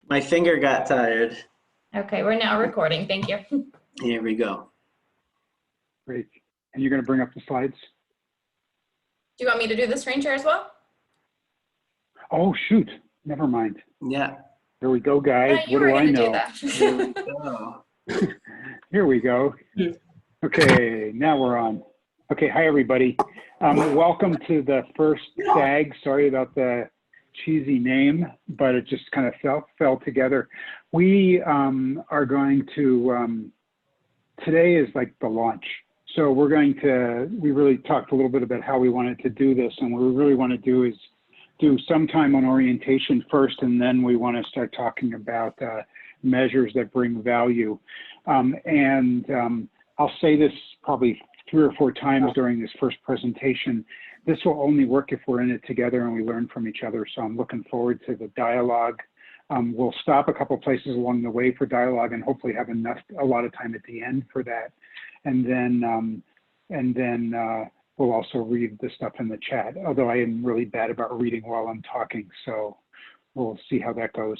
My finger got tired. Okay, we're now recording. Thank you. Here we go. Great. And you're going to bring up the slides? Do you want me to do the screen share as well? Oh, shoot. Never mind. Yeah. Here we go, guys. Yeah, What do I know? Here we go. Here we go. Okay, now we're on. Okay, hi, everybody. Welcome to the first SAG. Sorry about the cheesy name, but it just kind of fell together. We are going to, today is like the launch. So we really talked a little bit about how we wanted to do this, and what we really want to do is do some time on orientation first, and then we want to start talking about measures that bring value. I'll say this probably 3 or 4 times during this first presentation. This will only work if we're in it together and we learn from each other. So I'm looking forward to the dialogue. We'll stop a couple places along the way for dialogue and hopefully have a lot of time at the end for that. And then we'll also read the stuff in the chat, although I am really bad about reading while I'm talking. So we'll see how that goes.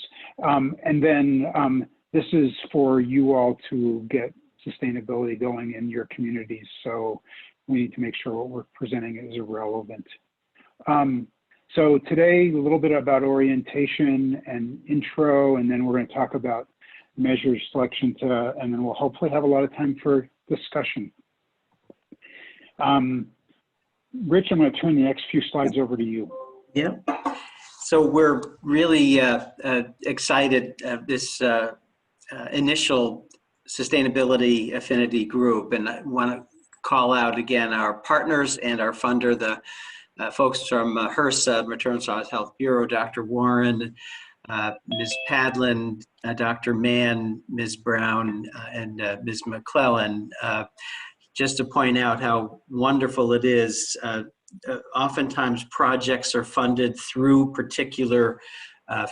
This is for you all to get sustainability going in your communities. So we need to make sure what we're presenting is relevant. So today, a little bit about orientation and intro, and then we're going to talk about measures selection, and then we'll hopefully have a lot of time for discussion. Rich, I'm going to turn the next few slides over to you. Yeah. So we're really excited this initial sustainability affinity group, and I want to call out again our partners and our funder, the folks from HRSA, Maternal Health Bureau, Dr. Warren, Ms. Padlin, Dr. Mann, Ms. Brown, and Ms. McClellan. Just to point out how wonderful it is, oftentimes projects are funded through particular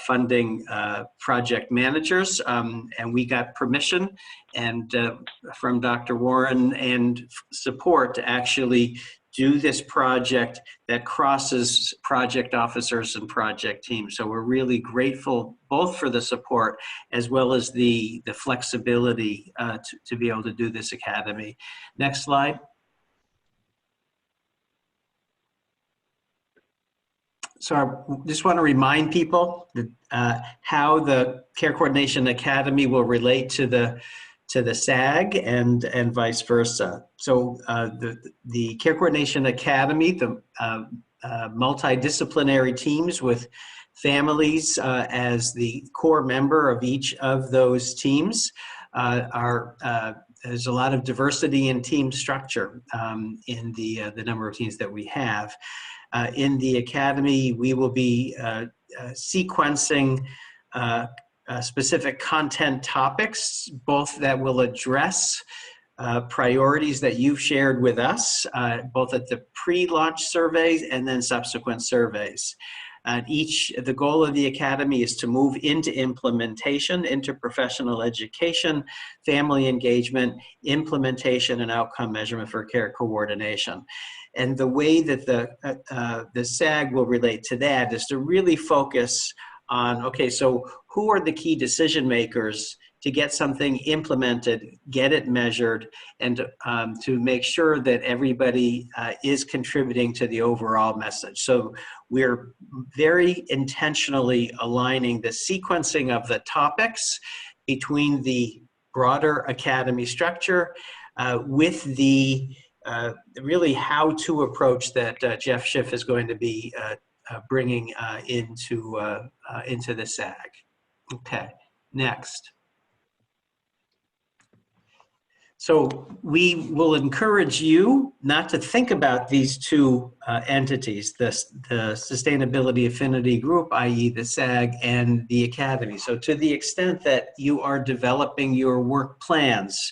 funding project managers, and we got permission and from Dr. Warren and support to actually do this project that crosses project officers and project teams. So we're really grateful both for the support as well as the flexibility to be able to do this academy. Next slide. So I just want to remind people that, how the Care Coordination Academy will relate to the SAG and vice versa. So the Care Coordination Academy, the multidisciplinary teams with families as the core member of each of those teams, there's a lot of diversity in team structure in the number of teams that we have. In the academy, we will be sequencing specific content topics, both that will address priorities that you've shared with us, both at the pre-launch surveys and then subsequent surveys. The goal of the academy is to move into implementation, into professional education, family engagement, implementation, and outcome measurement for care coordination. And the way that the SAG will relate to that is to really focus on, okay, so who are the key decision makers to get something implemented, get it measured, and to make sure that everybody is contributing to the overall message. So we're very intentionally aligning the sequencing of the topics between the broader academy structure with the really how to approach that Jeff Schiff is going to be bringing into the SAG. Okay, next. So we will encourage you not to think about these two entities, the Sustainability Affinity Group, i.e. the SAG, and the Academy. So to the extent that you are developing your work plans,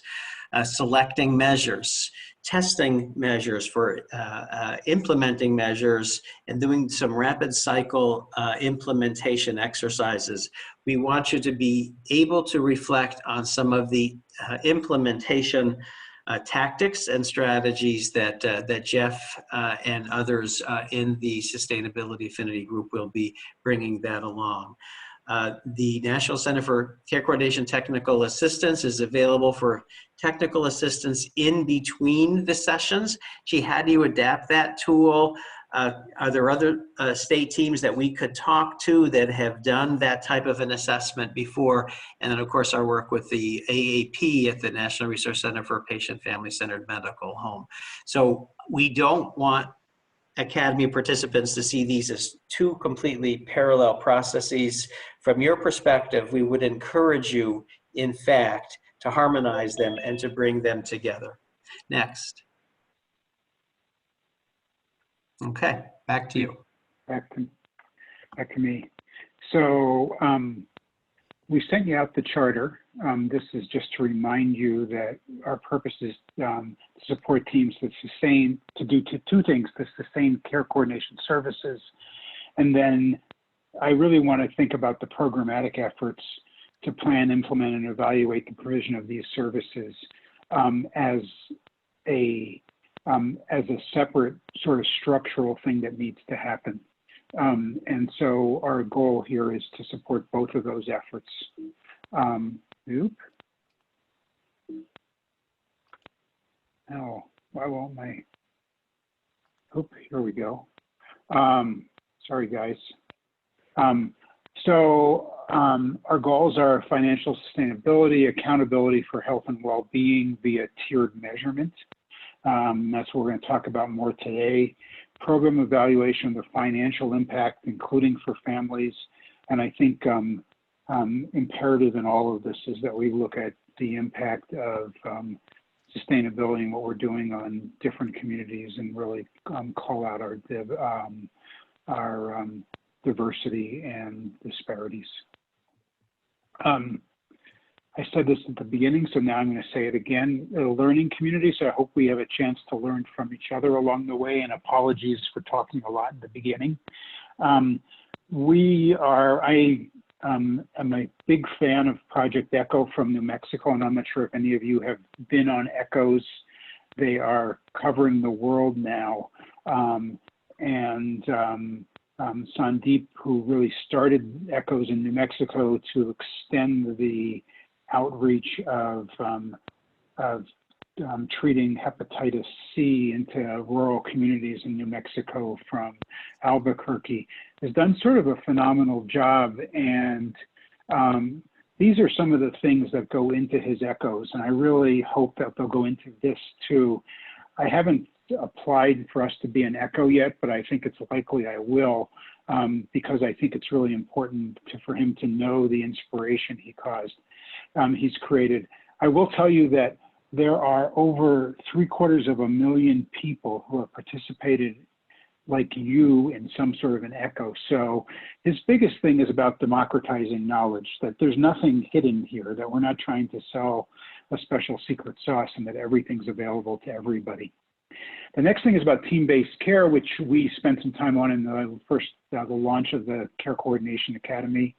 selecting measures, testing measures for implementing measures, and doing some rapid cycle implementation exercises, we want you to be able to reflect on some of the implementation tactics and strategies that Jeff and others in the Sustainability Affinity Group will be bringing that along. The National Center for Care Coordination Technical Assistance is available for technical assistance in between the sessions. She had to adapt that tool. Are there other state teams that we could talk to that have done that type of an assessment before? And then, of course, our work with the AAP at the National Resource Center for Patient Family Centered Medical Home. So we don't want Academy participants to see these as two completely parallel processes. From your perspective, we would encourage you, in fact, to harmonize them and to bring them together. Next. Okay, back to you. Back to me. So we sent you out the charter. This is just to remind you that our purpose is to support teams that sustain, to do two things, to sustain care coordination services. And then I really want to think about the programmatic efforts to plan, implement, and evaluate the provision of these services as a separate sort of structural thing that needs to happen. And so our goal here is to support both of those efforts. Oh, why won't my, here we go. Sorry, guys. Our goals are financial sustainability, accountability for health and well-being via tiered measurement. That's what we're going to talk about more today. Program evaluation of the financial impact, including for families. And I think imperative in all of this is that we look at the impact of sustainability and what we're doing on different communities and really call out our diversity and disparities. I said this at the beginning, so now I'm going to say it again. A learning community, so I hope we have a chance to learn from each other along the way, and apologies for talking a lot in the beginning. I'm a big fan of Project Echo from New Mexico, and I'm not sure if any of you have been on Echoes. They are covering the world now. Sandeep, who really started Echoes in New Mexico to extend the outreach of treating hepatitis C into rural communities in New Mexico from Albuquerque, has done sort of a phenomenal job. And these are some of the things that go into his Echoes, and I really hope that they'll go into this too. I haven't applied for us to be an Echo yet, but I think it's likely I will, because I think it's really important for him to know the inspiration he's created. I will tell you that there are over 750,000 people who have participated like you in some sort of an Echo. So his biggest thing is about democratizing knowledge, that there's nothing hidden here, that we're not trying to sell a special secret sauce, and that everything's available to everybody. The next thing is about team-based care, which we spent some time on in the launch of the Care Coordination Academy.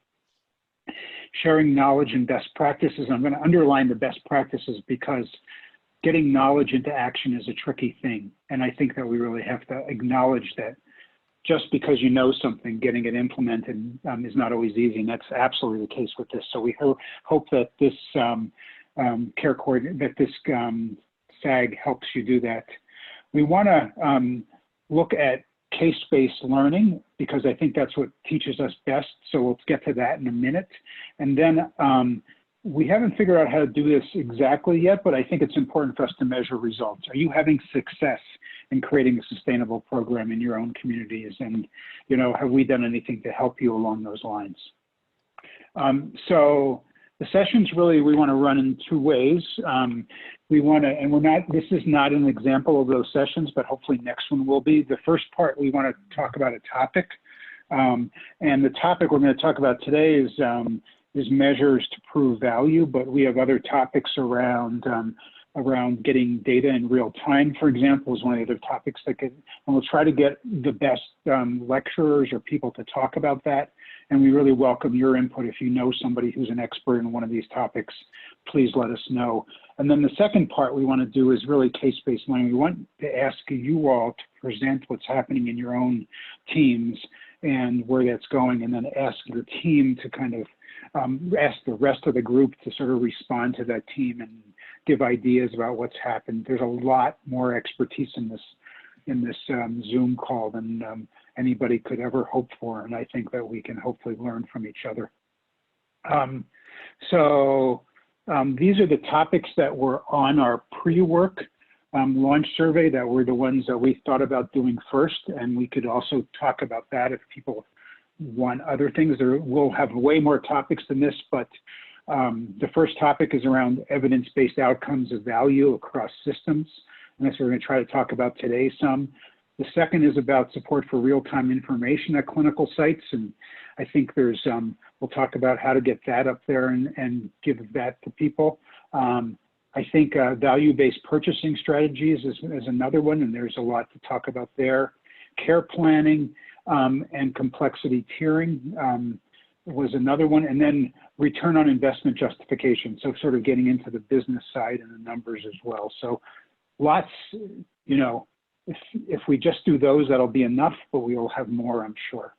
Sharing knowledge and best practices. I'm going to underline the best practices because getting knowledge into action is a tricky thing. And I think that we really have to acknowledge that just because you know something, getting it implemented is not always easy. And that's absolutely the case with this. So we hope that this SAG helps you do that. We want to look at case-based learning because I think that's what teaches us best. So we'll get to that in a minute. And then we haven't figured out how to do this exactly yet, but I think it's important for us to measure results. Are you having success in creating a sustainable program in your own communities? And, you know, have we done anything to help you along those lines? So the sessions really, we want to run in two ways. We want to, and this is not an example of those sessions, but hopefully next one will be. The first part, we want to talk about a topic. And the topic we're going to talk about today is measures to prove value, but we have other topics around getting data in real time, for example, is one of the other topics and we'll try to get the best lecturers or people to talk about that. And we really welcome your input. If you know somebody who's an expert in one of these topics, please let us know. And then the second part we want to do is really case-based learning. We want to ask you all to present what's happening in your own teams and where that's going, and then ask your team to kind of ask the rest of the group to sort of respond to that team and give ideas about what's happened. There's a lot more expertise in this Zoom call than anybody could ever hope for, and I think that we can hopefully learn from each other. These are the topics that were on our pre-work launch survey that were the ones that we thought about doing first, and we could also talk about that if people want other things. We'll have way more topics than this, but the first topic is around evidence-based outcomes of value across systems, and that's what we're going to try to talk about today some. The second is about support for real-time information at clinical sites, and I think there's, we'll talk about how to get that up there and give that to people. I think value-based purchasing strategies is another one, and there's a lot to talk about there. Care planning and complexity tiering was another one, and then return on investment justification, so sort of getting into the business side and the numbers as well. So lots, you know, if we just do those, that'll be enough, but we will have more, I'm sure.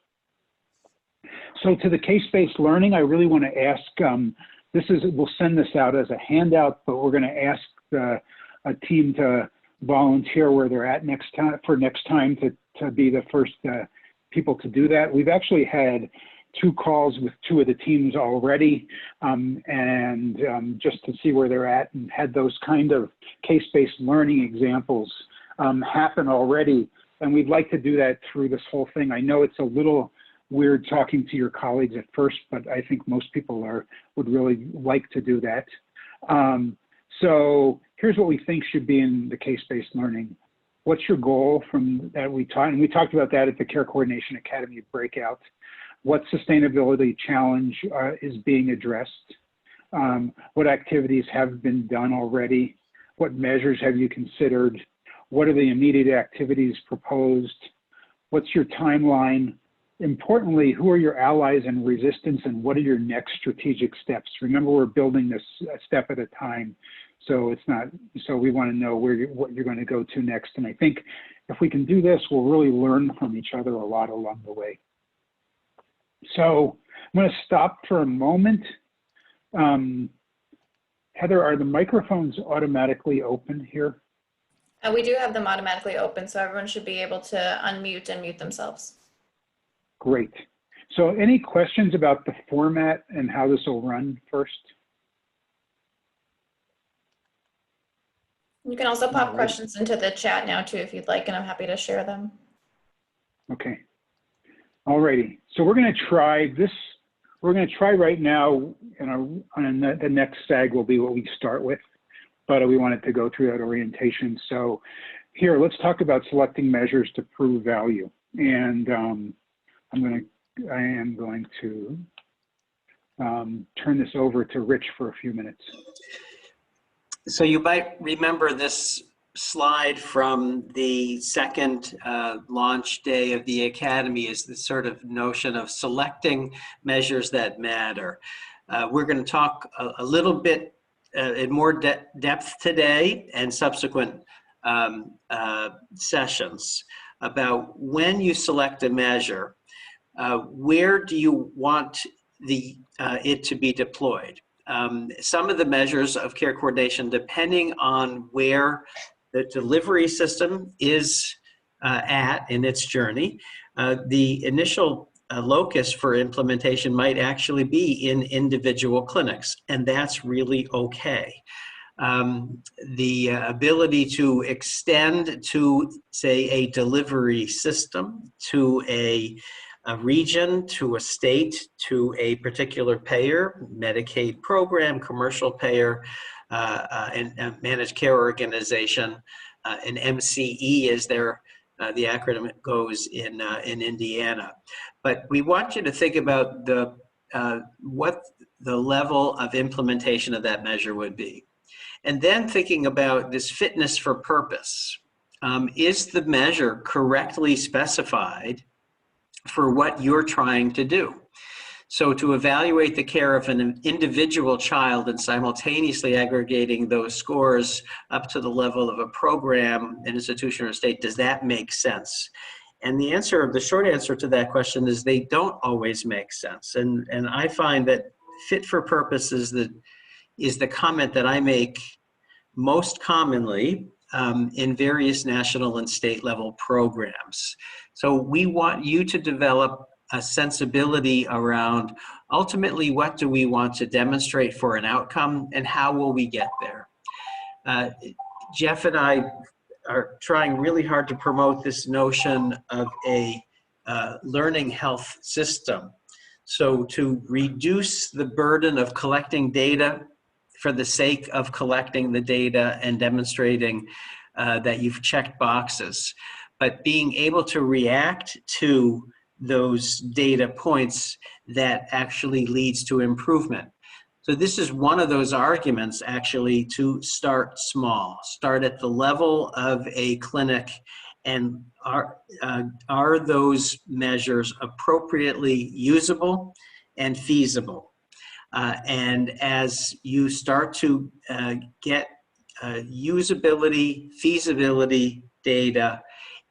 So to the case-based learning, I really want to ask, we'll send this out as a handout, but we're going to ask a team to volunteer where they're at next time to be the first people to do that. We've actually had 2 calls with 2 of the teams already, and just to see where they're at, and had those kind of case-based learning examples happen already. And we'd like to do that through this whole thing. I know it's a little weird talking to your colleagues at first, but I think most people would really like to do that. So here's what we think should be in the case-based learning. What's your goal from that we taught? And we talked about that at the Care Coordination Academy breakout. What sustainability challenge is being addressed? What activities have been done already? What measures have you considered? What are the immediate activities proposed? What's your timeline? Importantly, who are your allies in resistance, and what are your next strategic steps? Remember, we're building this a step at a time, so it's not. So we want to know what you're going to go to next. And I think if we can do this, we'll really learn from each other a lot along the way. So I'm going to stop for a moment. Heather, are the microphones automatically open here? We do have them automatically open, so everyone should be able to unmute and mute themselves. Great. So any questions about the format and how this will run first? You can also pop questions into the chat now too, if you'd like, and I'm happy to share them. Okay. All righty. So we're going to try this. We're going to try right now, and the next SAG will be what we start with, but we wanted to go through that orientation. So here, let's talk about selecting measures to prove value. And I am going to turn this over to Rich for a few minutes. So you might remember this slide from the second launch day of the Academy is the sort of notion of selecting measures that matter. We're going to talk a little bit in more depth today and subsequent sessions about when you select a measure, where do you want it to be deployed? Some of the measures of care coordination, depending on where the delivery system is at in its journey, the initial locus for implementation might actually be in individual clinics, and that's really okay. The ability to extend to, say, a delivery system, to a region, to a state, to a particular payer, Medicaid program, commercial payer, and managed care organization, and MCE is there. The acronym goes in Indiana. But we want you to think about what the level of implementation of that measure would be. And then thinking about this fitness for purpose. Is the measure correctly specified for what you're trying to do? So to evaluate the care of an individual child and simultaneously aggregating those scores up to the level of a program, an institution, or state, does that make sense? And the short answer to that question is they don't always make sense. And I find that fit for purpose is the comment that I make most commonly in various national and state level programs. So we want you to develop a sensibility around ultimately what do we want to demonstrate for an outcome and how will we get there. Jeff and I are trying really hard to promote this notion of a learning health system. So to reduce the burden of collecting data for the sake of collecting the data and demonstrating that you've checked boxes, but being able to react to those data points that actually leads to improvement. So this is one of those arguments actually to start small, start at the level of a clinic, and are those measures appropriately usable and feasible? And as you start to get usability, feasibility data,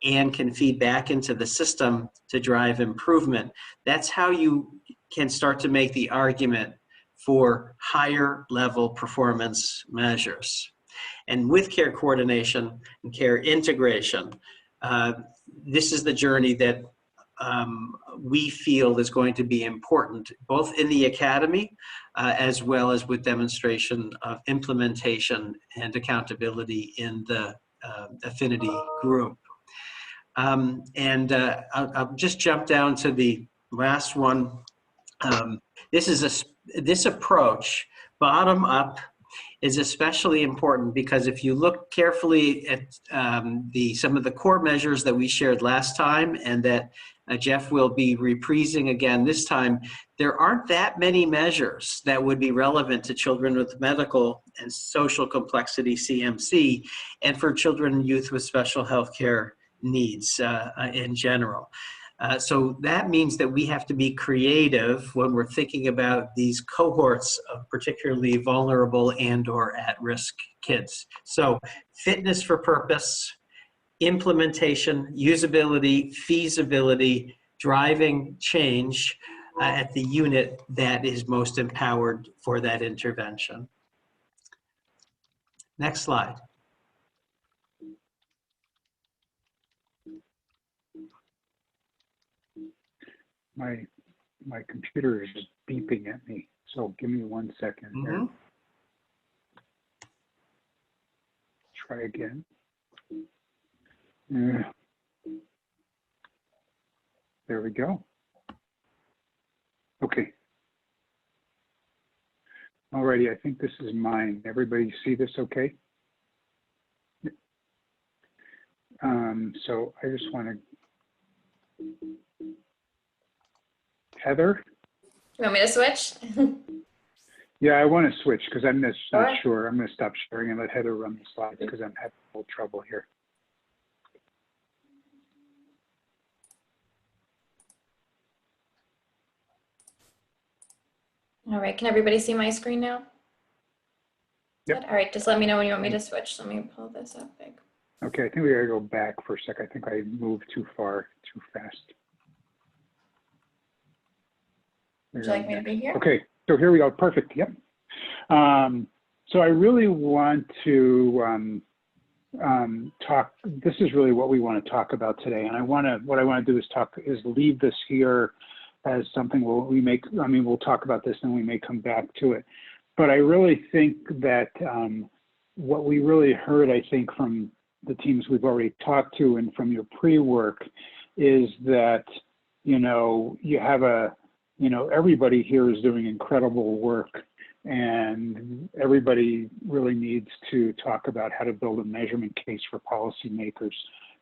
and can feed back into the system to drive improvement, that's how you can start to make the argument for higher level performance measures. And with care coordination and care integration, this is the journey that we feel is going to be important, both in the academy as well as with demonstration of implementation and accountability in the Affinity group. I'll just jump down to the last one. This approach, bottom up, is especially important because if you look carefully at some of the core measures that we shared last time and that Jeff will be reprising again this time, there aren't that many measures that would be relevant to children with medical and social complexity CMC and for children and youth with special health care needs in general. So that means that we have to be creative when we're thinking about these cohorts of particularly vulnerable and or at-risk kids. So fitness for purpose, implementation, usability, feasibility, driving change at the unit that is most empowered for that intervention. Next slide. My computer is beeping at me, so give me 1 second here. Try again. There we go. Okay. Alrighty, I think this is mine. Everybody see this okay? So I just want to Heather? You want me to switch? Yeah, I want to switch because I'm just not sure. I'm going to stop sharing and let Heather run the slides because I'm having a little trouble here. All right, can everybody see my screen now? Yep. Good. All right, just let me know when you want me to switch. Let me pull this up big. Okay, I think we got to go back for a sec. I think I moved too far, too fast. Would you like me to be here? Okay, so here we go. Perfect. Yep. So I really want to talk. This is really what we want to talk about today, and what I want to do is leave this here as something we'll talk about this and we may come back to it. But I really think that what we really heard, I think, from the teams we've already talked to and from your pre-work is that, you have everybody here is doing incredible work, and everybody really needs to talk about how to build a measurement case for policymakers,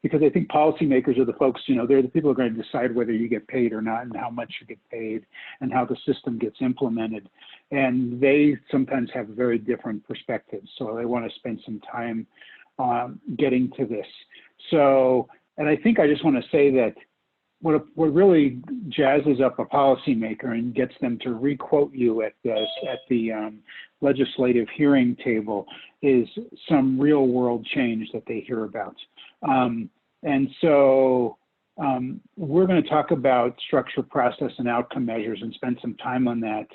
because I think policymakers are the folks, they're the people who are going to decide whether you get paid or not and how much you get paid and how the system gets implemented. And they sometimes have very different perspectives. So I want to spend some time getting to this. So, and I think I just want to say that what really jazzes up a policymaker and gets them to re-quote you at the legislative hearing table is some real world change that they hear about. And so we're going to talk about structure, process, and outcome measures and spend some time on that.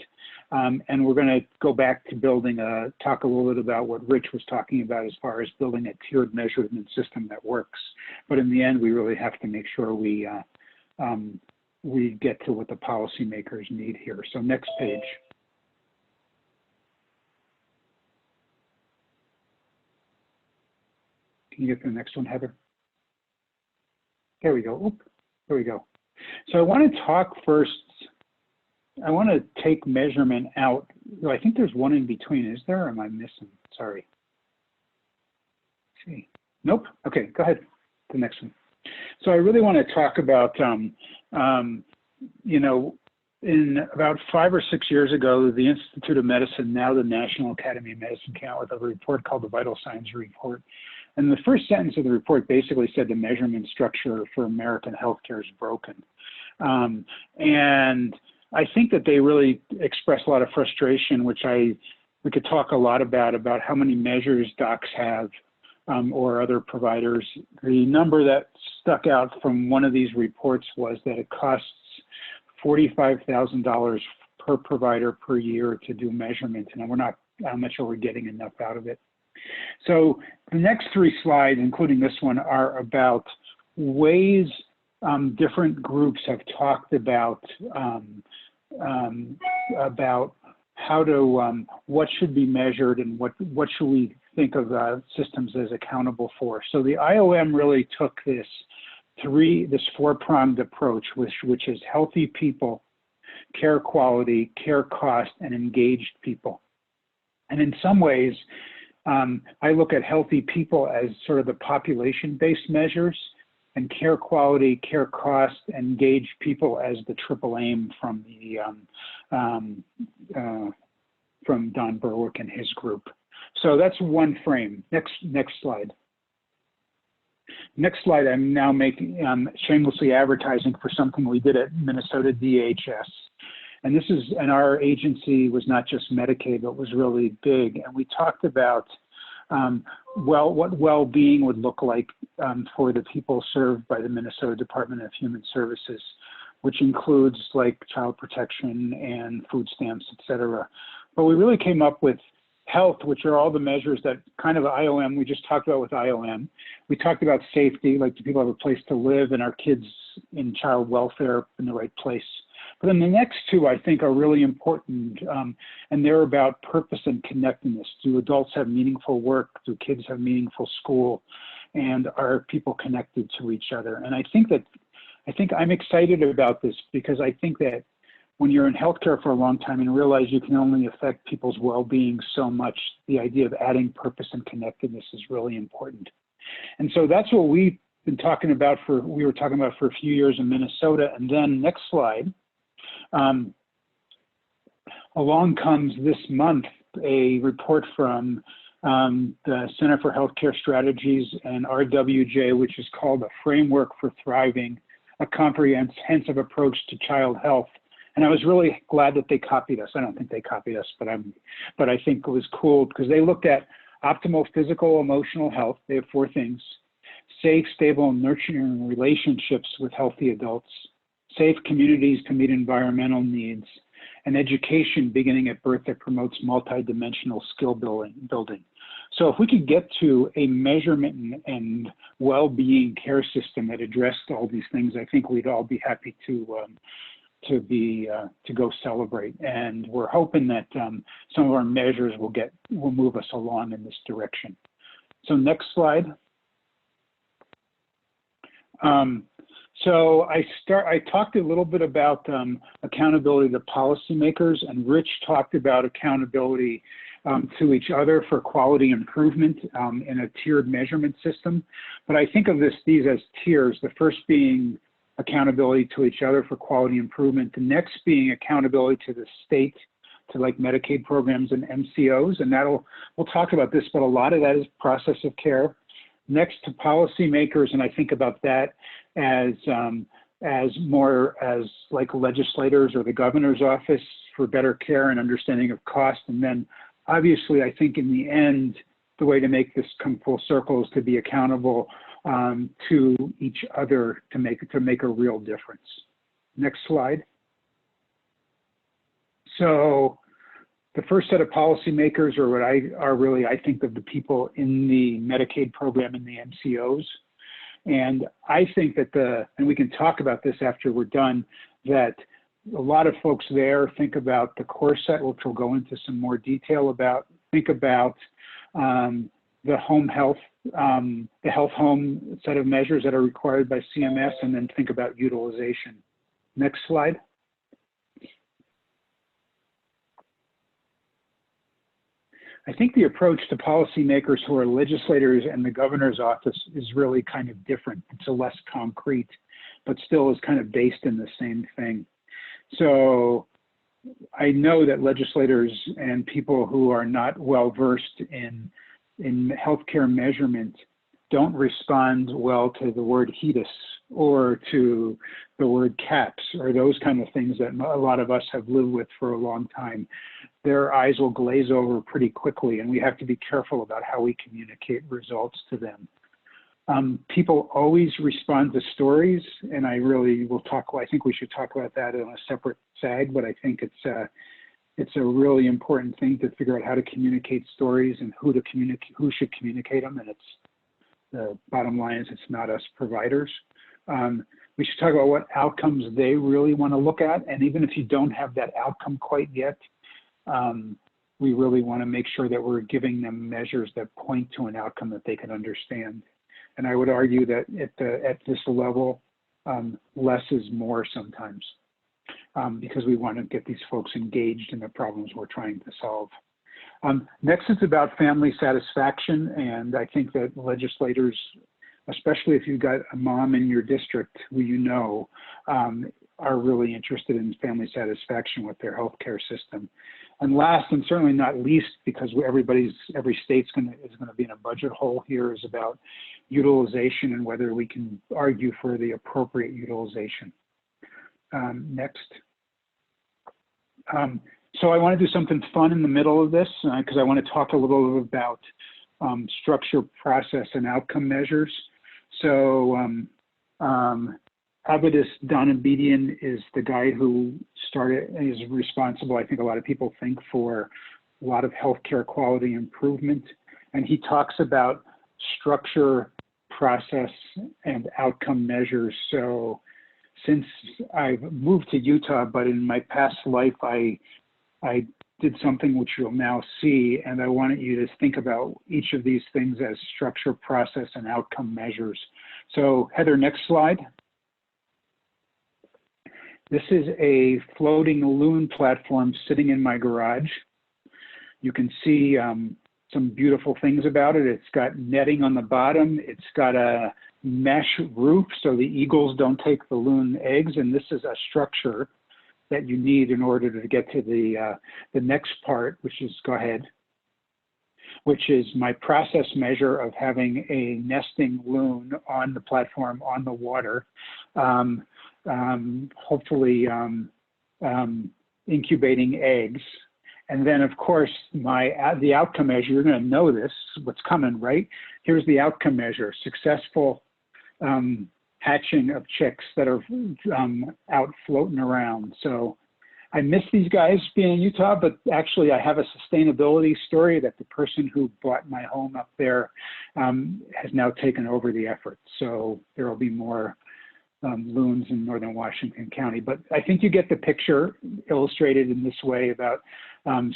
And we're going to go back to talk a little bit about what Rich was talking about as far as building a tiered measurement system that works. But in the end, we really have to make sure we get to what the policymakers need here. So next page. Can you get to the next one, Heather? There we go. Oop, there we go. So I want to talk first. I want to take measurement out. I think there's one in between. Is there? Or am I missing? Sorry. Let's see. Nope. Okay, go ahead. The next one. So I really want to talk about, you know, in about 5 or 6 years ago, the Institute of Medicine, now the National Academy of Medicine, came out with a report called the Vital Signs Report. And the first sentence of the report basically said the measurement structure for American healthcare is broken. And I think that they really expressed a lot of frustration, which we could talk a lot about how many measures docs have or other providers. The number that stuck out from one of these reports was that it costs $45,000 per provider per year to do measurement, and I'm not sure we're getting enough out of it. So the next 3 slides, including this one, are about ways different groups have talked about how to what should be measured and what should we think of systems as accountable for. So the IOM really took this 4-pronged approach, which is healthy people, care quality, care cost, and engaged people. And in some ways, I look at healthy people as sort of the population-based measures, and care quality, care cost, and engaged people as the triple aim from Don Berwick and his group. So that's one frame. Next slide. Next slide, I'm now making shamelessly advertising for something we did at Minnesota DHS. And our agency was not just Medicaid, but was really big. And we talked about what well-being would look like for the people served by the Minnesota Department of Human Services, which includes like child protection and food stamps, et cetera. But we really came up with health, which are all the measures that kind of IOM, we just talked about with IOM. We talked about safety, like do people have a place to live and our kids in child welfare in the right place. But then the next 2, I think, are really important, and they're about purpose and connectedness. Do adults have meaningful work? Do kids have meaningful school? And are people connected to each other? And I think I'm excited about this because I think that when you're in healthcare for a long time and realize you can only affect people's well-being so much, the idea of adding purpose and connectedness is really important. And so that's what we've been talking about we were talking about for a few years in Minnesota. And then next slide. Along comes this month a report from the Center for Healthcare Strategies and RWJ, which is called A Framework for Thriving, a Comprehensive Approach to Child Health. And I was really glad that they copied us. I don't think they copied us, but I think it was cool because they looked at optimal physical, emotional health. They have 4 things: safe, stable, and nurturing relationships with healthy adults, safe communities to meet environmental needs, and education beginning at birth that promotes multidimensional skill building. So if we could get to a measurement and well-being care system that addressed all these things, I think we'd all be happy to go celebrate. And we're hoping that some of our measures will move us along in this direction. So next slide. So I talked a little bit about accountability to policymakers, and Rich talked about accountability to each other for quality improvement in a tiered measurement system. But I think of these as tiers, the first being accountability to each other for quality improvement, the next being accountability to the state, to like Medicaid programs and MCOs, and we'll talk about this, but a lot of that is process of care. Next to policymakers, and I think about that as more as like legislators or the governor's office for better care and understanding of cost. And then obviously I think in the end, the way to make this come full circle is to be accountable to each other to make a real difference. Next slide. So the first set of policymakers are what I think of the people in the Medicaid program and the MCOs. And I think that and we can talk about this after we're done, that a lot of folks there think about the core set, which we'll go into some more detail about, think about the home health, the health home set of measures that are required by CMS, and then think about utilization. Next slide. I think the approach to policymakers who are legislators and the governor's office is really kind of different. It's a less concrete, but still is kind of based in the same thing. So I know that legislators and people who are not well versed in healthcare measurement don't respond well to the word HEDIS or to the word CAPS or those kind of things that a lot of us have lived with for a long time. Their eyes will glaze over pretty quickly, and we have to be careful about how we communicate results to them. People always respond to stories, and I think we should talk about that in a separate SAG, but I think it's a really important thing to figure out how to communicate stories and who should communicate them, and the bottom line is it's not us providers. We should talk about what outcomes they really want to look at, and even if you don't have that outcome quite yet, we really want to make sure that we're giving them measures that point to an outcome that they can understand. And I would argue that at this level, less is more sometimes, because we want to get these folks engaged in the problems we're trying to solve. Next is about family satisfaction, and I think that legislators, especially if you've got a mom in your district who you know, are really interested in family satisfaction with their healthcare system. And last, and certainly not least, because every state's is going to be in a budget hole here, is about utilization and whether we can argue for the appropriate utilization. Next. So I want to do something fun in the middle of this because I want to talk a little bit about structure, process, and outcome measures. So Abidus Donabedian is the guy who is responsible, I think a lot of people think, for a lot of healthcare quality improvement. And he talks about structure, process, and outcome measures. So since I've moved to Utah, but in my past life, I did something which you'll now see, and I wanted you to think about each of these things as structure, process, and outcome measures. So Heather, next slide. This is a floating loon platform sitting in my garage. You can see some beautiful things about it. It's got netting on the bottom. It's got a mesh roof so the eagles don't take the loon eggs, and this is a structure that you need in order to get to the next part, which is, go ahead, which is my process measure of having a nesting loon on the platform on the water, hopefully incubating eggs. And then, of course, the outcome measure, you're going to know this, what's coming, right? Here's the outcome measure, successful hatching of chicks that are out floating around. So I miss these guys being in Utah, but actually I have a sustainability story that the person who bought my home up there has now taken over the effort. So there will be more loons in northern Washington County. But I think you get the picture illustrated in this way about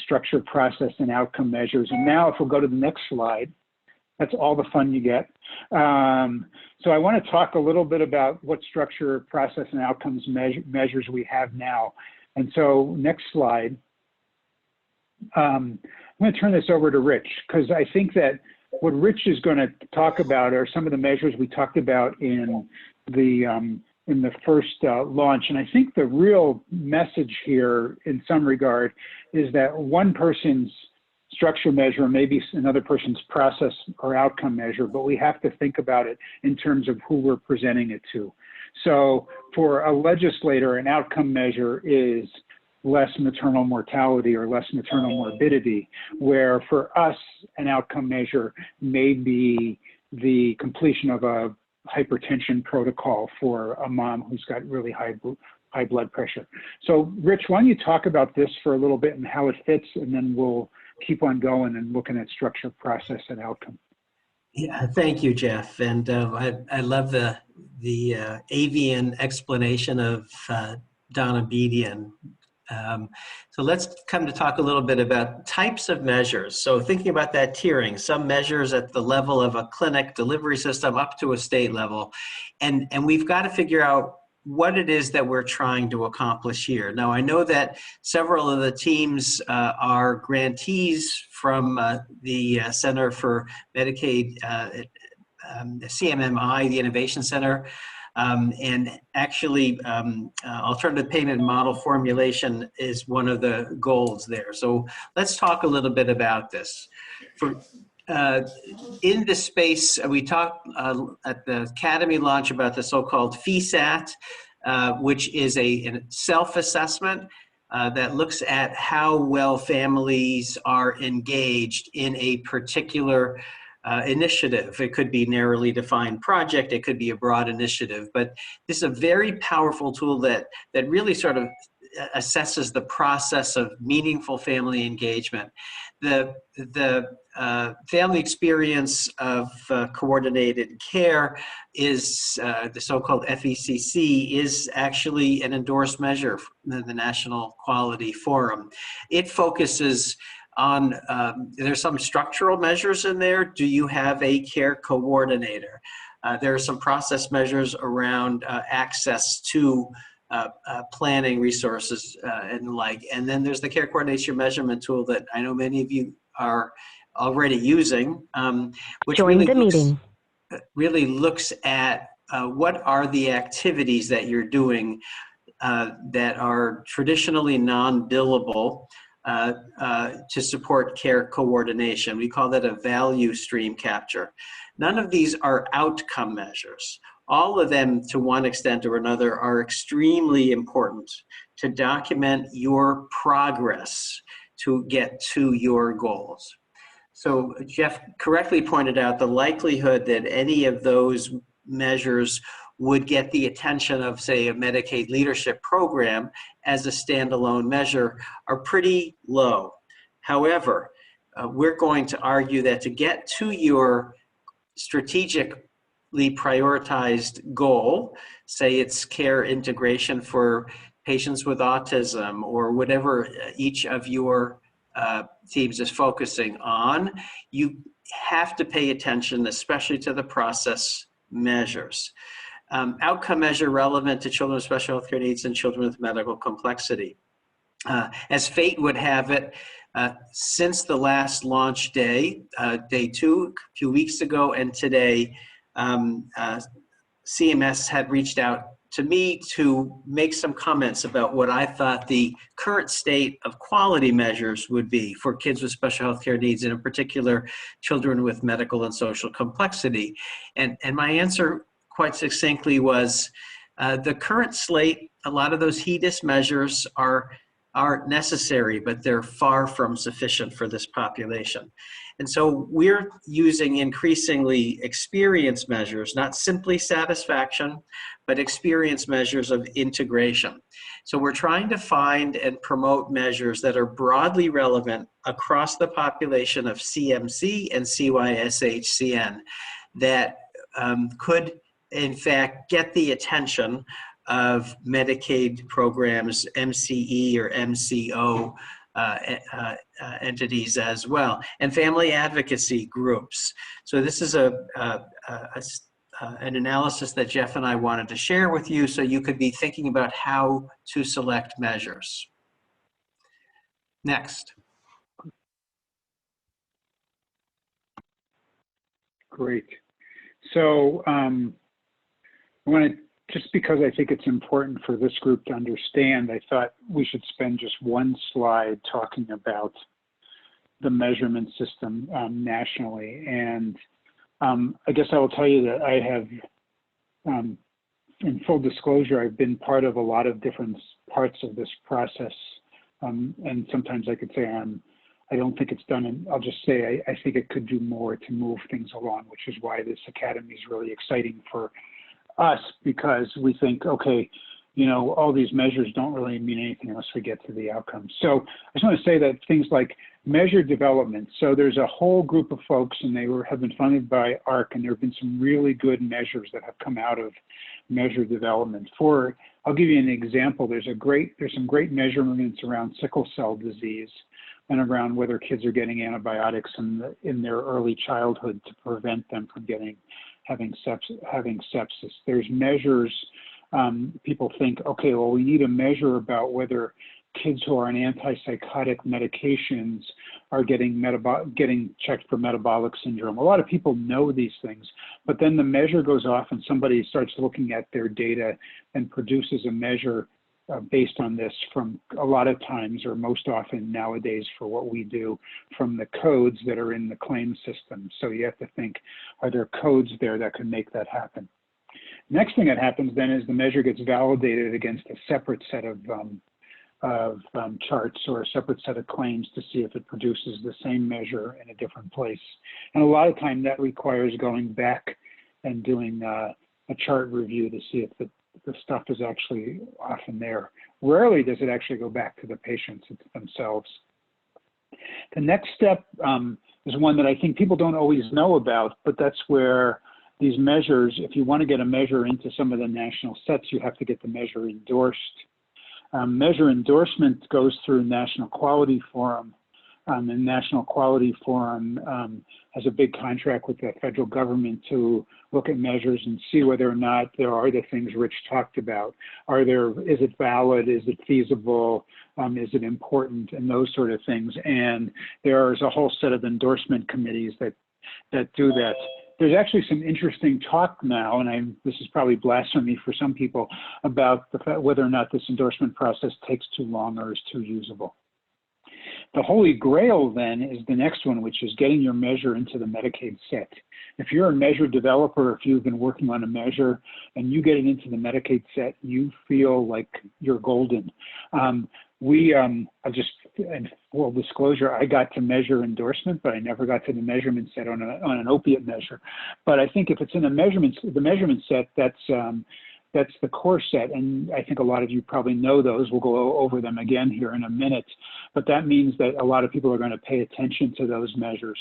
structure, process, and outcome measures. And now if we'll go to the next slide, that's all the fun you get. So I want to talk a little bit about what structure, process, and outcomes measures we have now. And so next slide. I'm going to turn this over to Rich, because I think that what Rich is going to talk about are some of the measures we talked about in the first launch. And I think the real message here in some regard is that one person's structure measure may be another person's process or outcome measure, but we have to think about it in terms of who we're presenting it to. So for a legislator, an outcome measure is less maternal mortality or less maternal morbidity, where for us, an outcome measure may be the completion of a hypertension protocol for a mom who's got really high blood pressure. So Rich, why don't you talk about this for a little bit and how it fits, and then we'll keep on going and looking at structure, process, and outcome. Yeah, thank you, Jeff. And I love the avian explanation of Donna Bedian. So let's come to talk a little bit about types of measures. So thinking about that tiering, some measures at the level of a clinic delivery system up to a state level. And we've got to figure out what it is that we're trying to accomplish here. Now, I know that several of the teams are grantees from the Center for Medicaid, CMMI, the Innovation Center, and actually alternative payment model formulation is one of the goals there. So let's talk a little bit about this. In this space, we talked at the Academy launch about the so-called FESAT, which is a self-assessment that looks at how well families are engaged in a particular initiative. It could be narrowly defined project, it could be a broad initiative, but this is a very powerful tool that really sort of assesses the process of meaningful family engagement. The family experience of coordinated care is the so-called FECC is actually an endorsed measure from the National Quality Forum. It focuses on, there's some structural measures in there. Do you have a care coordinator? There are some process measures around access to planning resources and the like. And then there's the care coordination measurement tool that I know many of you are already using, which really looks at what are the activities that you're doing that are traditionally non-billable to support care coordination. We call that a value stream capture. None of these are outcome measures. All of them, to one extent or another, are extremely important to document your progress to get to your goals. So Jeff correctly pointed out the likelihood that any of those measures would get the attention of, say, a Medicaid leadership program as a standalone measure are pretty low. However, we're going to argue that to get to your strategically prioritized goal, say it's care integration for patients with autism or whatever each of your teams is focusing on, you have to pay attention, especially to the process measures. Outcome measure relevant to children with special health care needs and children with medical complexity. As fate would have it, since the last launch day, day 2, a few weeks ago, and today, CMS had reached out to me to make some comments about what I thought the current state of quality measures would be for kids with special health care needs, and in particular, children with medical and social complexity. And my answer quite succinctly was the current slate, a lot of those HEDIS measures are necessary, but they're far from sufficient for this population. And so we're using increasingly experience measures, not simply satisfaction, but experience measures of integration. So we're trying to find and promote measures that are broadly relevant across the population of CMC and CYSHCN that could, in fact, get the attention of Medicaid programs, MCE or MCO entities as well, and family advocacy groups. So this is an analysis that Jeff and I wanted to share with you so you could be thinking about how to select measures. Next. Great. So I want to, just because I think it's important for this group to understand, I thought we should spend just one slide talking about the measurement system nationally. And I guess I will tell you that I have, in full disclosure, I've been part of a lot of different parts of this process. And sometimes I could say I don't think it's done, and I'll just say I think it could do more to move things along, which is why this academy is really exciting for us, because we think, okay, you know, all these measures don't really mean anything unless we get to the outcomes. So I just want to say that things like measure development. So there's a whole group of folks, and they have been funded by ARC, and there have been some really good measures that have come out of measure development. I'll give you an example. There's some great measurements around sickle cell disease and around whether kids are getting antibiotics in their early childhood to prevent them from having sepsis. There's measures. People think, okay, well, we need a measure about whether kids who are on antipsychotic medications are getting checked for metabolic syndrome. A lot of people know these things, but then the measure goes off and somebody starts looking at their data and produces a measure based on this from a lot of times, or most often nowadays for what we do, from the codes that are in the claim system. So you have to think, are there codes there that could make that happen? Next thing that happens then is the measure gets validated against a separate set of charts or a separate set of claims to see if it produces the same measure in a different place. And a lot of time that requires going back and doing a chart review to see if the stuff is actually often there. Rarely does it actually go back to the patients themselves. The next step is one that I think people don't always know about, but that's where these measures, if you want to get a measure into some of the national sets, you have to get the measure endorsed. Measure endorsement goes through National Quality Forum, and National Quality Forum has a big contract with the federal government to look at measures and see whether or not there are the things Rich talked about. Is it valid? Is it feasible? Is it important? And those sort of things. And there's a whole set of endorsement committees that do that. There's actually some interesting talk now, and this is probably blasphemy for some people, about the fact whether or not this endorsement process takes too long or is too usable. The holy grail then is the next one, which is getting your measure into the Medicaid set. If you're a measure developer, if you've been working on a measure and you get it into the Medicaid set, you feel like you're golden. In full disclosure, I got to measure endorsement, but I never got to the measurement set on an opiate measure. But I think if it's in the measurement set, that's the core set, and I think a lot of you probably know those. We'll go over them again here in a minute, but that means that a lot of people are going to pay attention to those measures.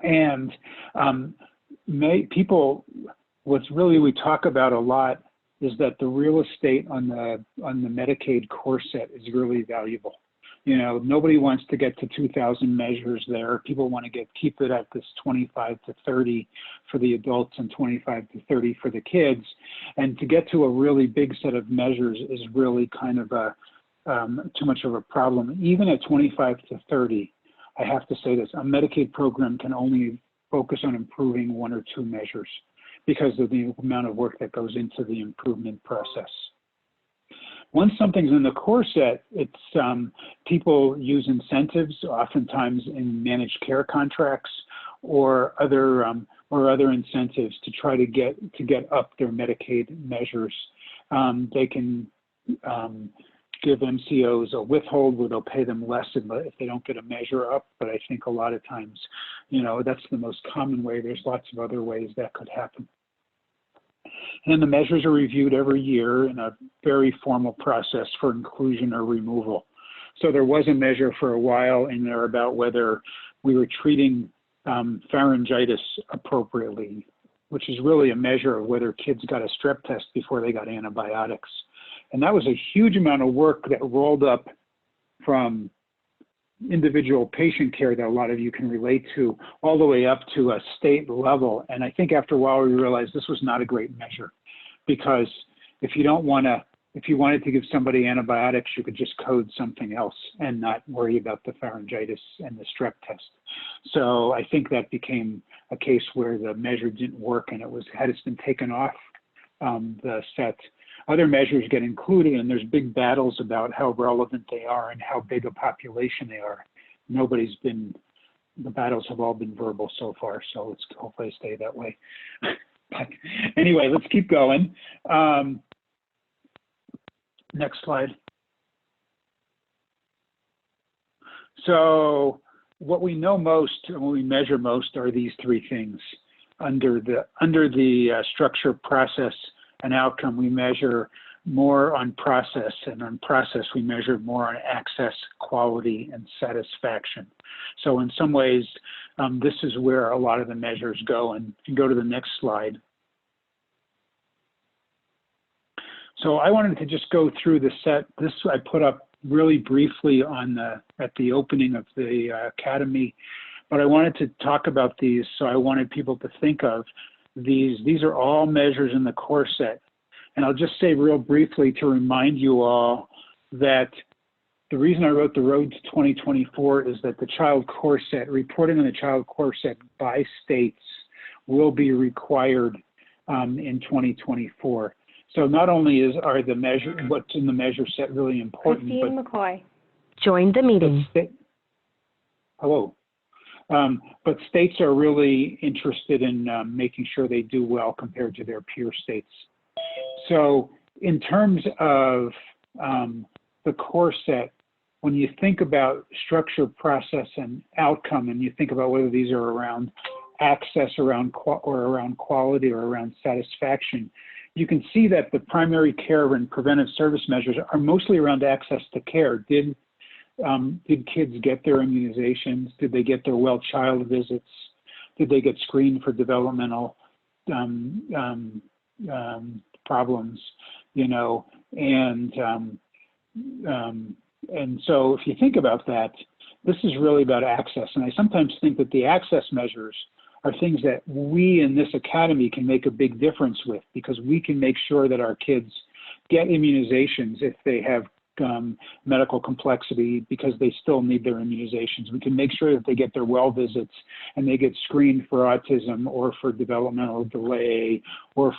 And what's really we talk about a lot is that the real estate on the Medicaid core set is really valuable. You know, nobody wants to get to 2,000 measures there. People want to keep it at this 25 to 30 for the adults and 25 to 30 for the kids. And to get to a really big set of measures is really kind of too much of a problem. Even at 25 to 30, I have to say this, a Medicaid program can only focus on improving 1 or 2 measures because of the amount of work that goes into the improvement process. Once something's in the core set, it's people use incentives, oftentimes in managed care contracts or other incentives to try to get up their Medicaid measures. They can give MCOs a withhold where they'll pay them less if they don't get a measure up. But I think a lot of times, you know, that's the most common way. There's lots of other ways that could happen. And the measures are reviewed every year in a very formal process for inclusion or removal. So there was a measure for a while in there about whether we were treating pharyngitis appropriately, which is really a measure of whether kids got a strep test before they got antibiotics. And that was a huge amount of work that rolled up from individual patient care that a lot of you can relate to, all the way up to a state level. And I think after a while we realized this was not a great measure, because if you wanted to give somebody antibiotics, you could just code something else and not worry about the pharyngitis and the strep test. So I think that became a case where the measure didn't work, and had it been taken off the set, other measures get included, and there's big battles about how relevant they are and how big a population they are. The battles have all been verbal so far, so let's hopefully stay that way. But anyway, let's keep going. Next slide. So what we know most and what we measure most are these three things. Under the structure, process, and outcome, we measure more on process, and on process we measure more on access, quality, and satisfaction. So in some ways, this is where a lot of the measures go. And you can go to the next slide. So I wanted to just go through the set. This I put up really briefly on at the opening of the Academy, but I wanted to talk about these. So I wanted people to think of these. These are all measures in the core set. And I'll just say real briefly to remind you all that the reason I wrote The Road to 2024 is that the child core set, reporting on the child core set by states will be required in 2024. So not only are the measure, what's in the measure set really important, Christine McCoy joined the meeting. Hello. But states are really interested in making sure they do well compared to their peer states. So in terms of the core set, when you think about structure, process, and outcome, and you think about whether these are around access, around quality, or around satisfaction, you can see that the primary care and preventive service measures are mostly around access to care. Did kids get their immunizations? Did they get their well child visits? Did they get screened for developmental problems? You know, and so if you think about that, this is really about access. And I sometimes think that the access measures are things that we in this academy can make a big difference with, because we can make sure that our kids get immunizations if they have medical complexity, because they still need their immunizations. We can make sure that they get their well visits and they get screened for autism or for developmental delay or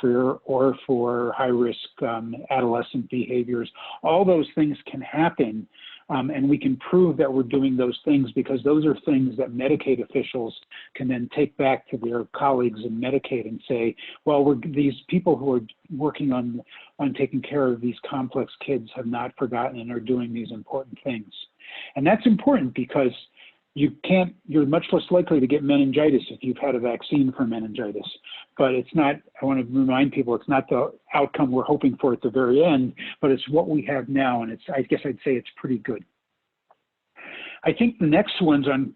for high risk adolescent behaviors. All those things can happen. And we can prove that we're doing those things, because those are things that Medicaid officials can then take back to their colleagues in Medicaid and say, well, these people who are working on taking care of these complex kids have not forgotten and are doing these important things. And that's important because you're much less likely to get meningitis if you've had a vaccine for meningitis. But it's not, I want to remind people, it's not the outcome we're hoping for at the very end, but it's what we have now, and I guess I'd say it's pretty good. I think the next ones on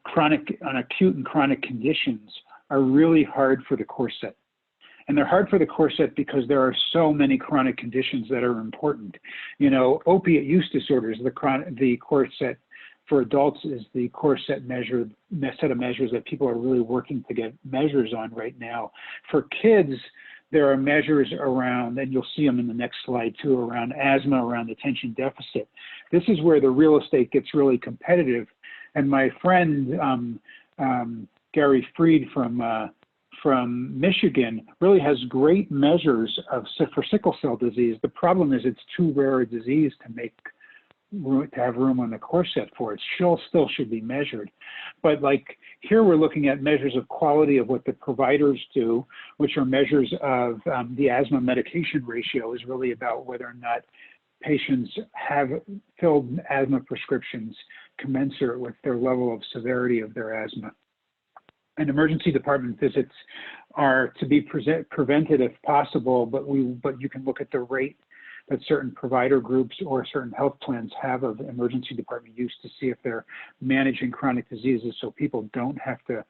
acute and chronic conditions are really hard for the core set. And they're hard for the core set because there are so many chronic conditions that are important. You know, opiate use disorders, the core set for adults is the core set of measures that people are really working to get measures on right now. For kids, there are measures around, and you'll see them in the next slide too, around asthma, around attention deficit. This is where the real estate gets really competitive. And my friend, Gary Freed from Michigan really has great measures for sickle cell disease. The problem is it's too rare a disease to have room on the core set for it. Still should be measured. But like here we're looking at measures of quality of what the providers do, which are measures of the asthma medication ratio is really about whether or not patients have filled asthma prescriptions commensurate with their level of severity of their asthma. And emergency department visits are to be prevented if possible, but you can look at the rate that certain provider groups or certain health plans have of emergency department use to see if they're managing chronic diseases so people don't have to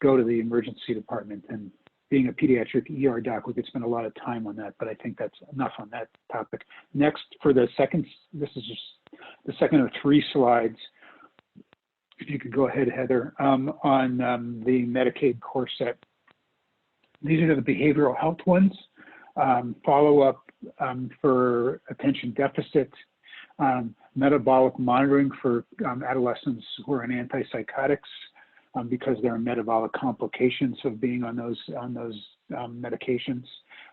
go to the emergency department. And being a pediatric ER doc, we could spend a lot of time on that, but I think that's enough on that topic. Next, for the second, this is just the second of 3 slides. If you could go ahead, Heather, on the Medicaid core set. These are the behavioral health ones, follow-up for attention deficit, metabolic monitoring for adolescents who are on antipsychotics because there are metabolic complications of being on those medications,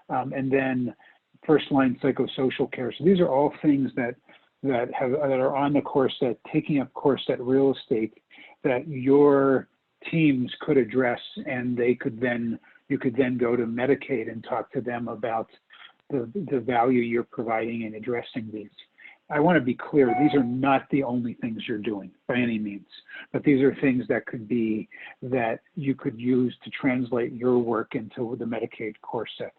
and then first-line psychosocial care. So these are all things that are on the core set, taking up core set real estate that your teams could address, and you could then go to Medicaid and talk to them about the value you're providing in addressing these. I want to be clear, these are not the only things you're doing by any means, but these are things that you could use to translate your work into the Medicaid core set.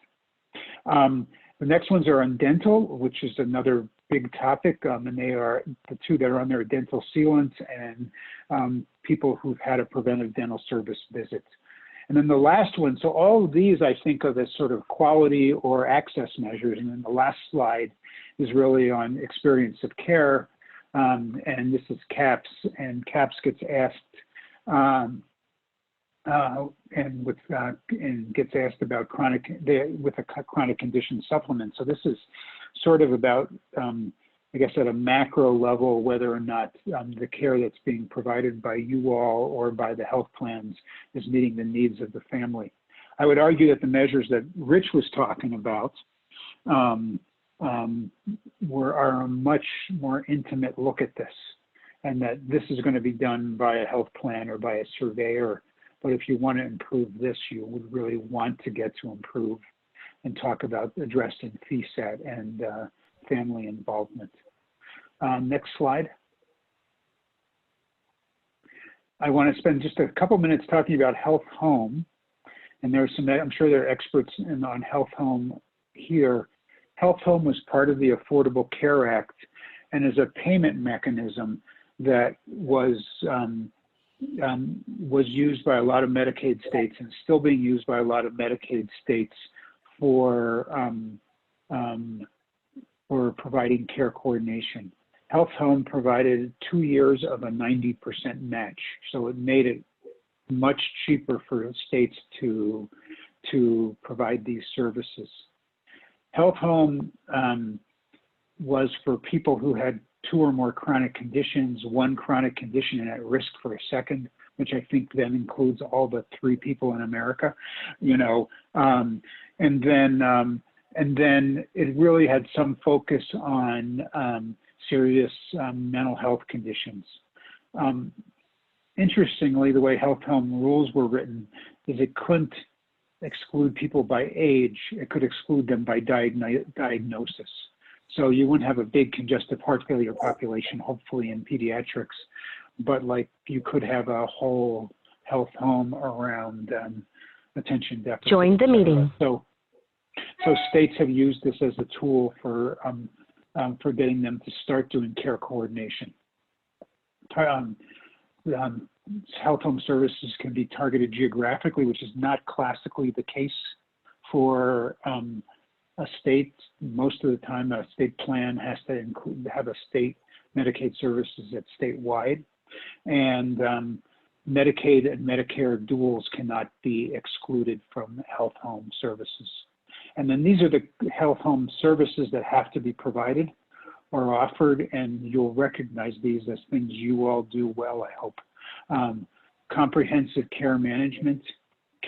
The next ones are on dental, which is another big topic, and they are the two that are on there are dental sealants and people who've had a preventive dental service visit. And then the last one, so all of these I think of as sort of quality or access measures, and then the last slide is really on experience of care, and this is CAPS, and CAPS gets asked and gets asked about with a chronic condition supplement. So this is sort of about, I guess at a macro level, whether or not the care that's being provided by you all or by the health plans is meeting the needs of the family. I would argue that the measures that Rich was talking about are a much more intimate look at this, and that this is going to be done by a health plan or by a surveyor. But if you want to improve this, you would really want to get to improve and talk about addressing FESAT and family involvement. Next slide. I want to spend just a couple minutes talking about Health Home. And there's some, I'm sure there are experts on Health Home here. Health Home was part of the Affordable Care Act and is a payment mechanism that was used by a lot of Medicaid states and still being used by a lot of Medicaid states for providing care coordination. Health Home provided 2 years of a 90% match, so it made it much cheaper for states to provide these services. Health Home was for people who had 2 or more chronic conditions, 1 chronic condition and at risk for a second, which I think then includes all but 3 people in America, you know, and then it really had some focus on serious mental health conditions. Interestingly, the way Health Home rules were written is it couldn't exclude people by age, it could exclude them by diagnosis. So you wouldn't have a big congestive heart failure population, hopefully in pediatrics, but like you could have a whole health home around attention deficit. Join the meeting. So states have used this as a tool for getting them to start doing care coordination. Health home services can be targeted geographically, which is not classically the case for a state. Most of the time, a state plan has to have a state Medicaid services that's statewide, and Medicaid and Medicare duals cannot be excluded from health home services. And then these are the health home services that have to be provided or offered, and you'll recognize these as things you all do well, I hope. Comprehensive care management,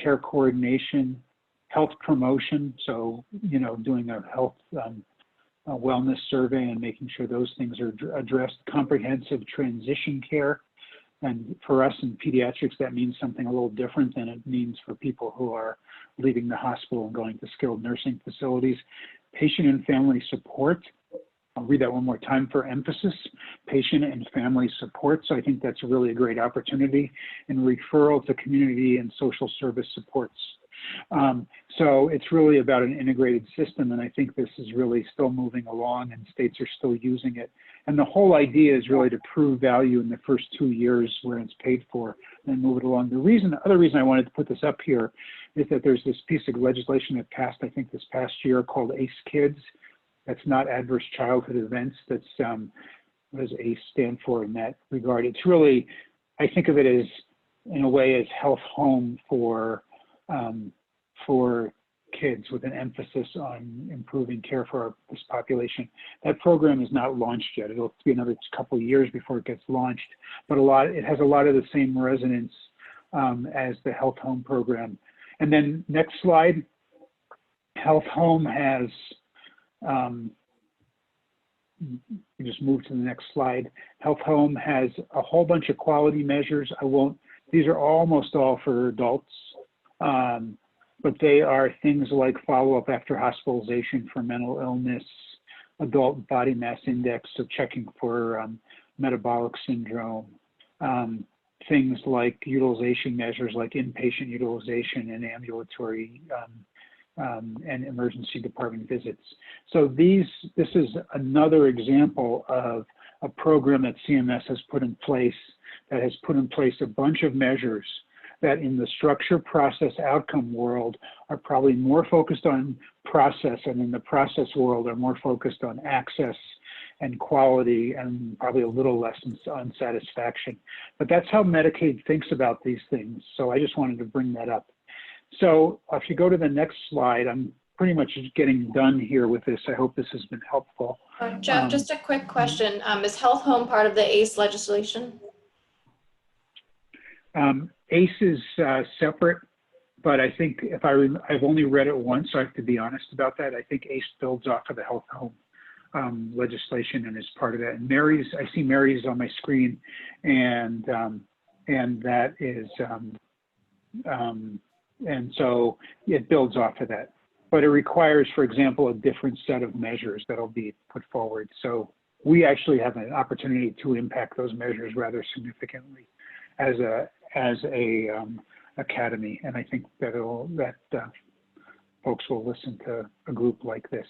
care coordination, health promotion, so, you know, doing a health a wellness survey and making sure those things are addressed, comprehensive transition care. And for us in pediatrics, that means something a little different than it means for people who are leaving the hospital and going to skilled nursing facilities. Patient and family support. I'll read that one more time for emphasis. Patient and family support. So I think that's really a great opportunity. And referral to community and social service supports. So it's really about an integrated system, and I think this is really still moving along and states are still using it. And the whole idea is really to prove value in the first 2 years where it's paid for and move it along. The other reason I wanted to put this up here is that there's this piece of legislation that passed, I think this past year, called ACE Kids. That's not adverse childhood events. That's, what does ACE stand for in that regard? It's really, I think of it as, in a way, as health home for kids, with an emphasis on improving care for this population. That program is not launched yet. It'll be another couple of years before it gets launched, but it has a lot of the same resonance as the Health Home program. And then next slide, Health Home has, just move to the next slide. Health Home has a whole bunch of quality measures. These are almost all for adults. But they are things like follow-up after hospitalization for mental illness, adult body mass index, so checking for metabolic syndrome, things like utilization measures like inpatient utilization and ambulatory and emergency department visits. So this is another example of a program that CMS has put in place that has put in place a bunch of measures that in the structure, process, outcome world are probably more focused on process, and in the process world are more focused on access and quality and probably a little less on satisfaction. But that's how Medicaid thinks about these things. So I just wanted to bring that up. So if you go to the next slide, I'm pretty much getting done here with this. I hope this has been helpful. Jeff, just a quick question. Is Health Home part of the ACE legislation? ACE is separate, but I think if I've only read it once, so I have to be honest about that. I think ACE builds off of the Health Home legislation and is part of that. And I see Mary's on my screen, and that is, and so it builds off of that. But it requires, for example, a different set of measures that'll be put forward. So we actually have an opportunity to impact those measures rather significantly as a academy, and I think that folks will listen to a group like this.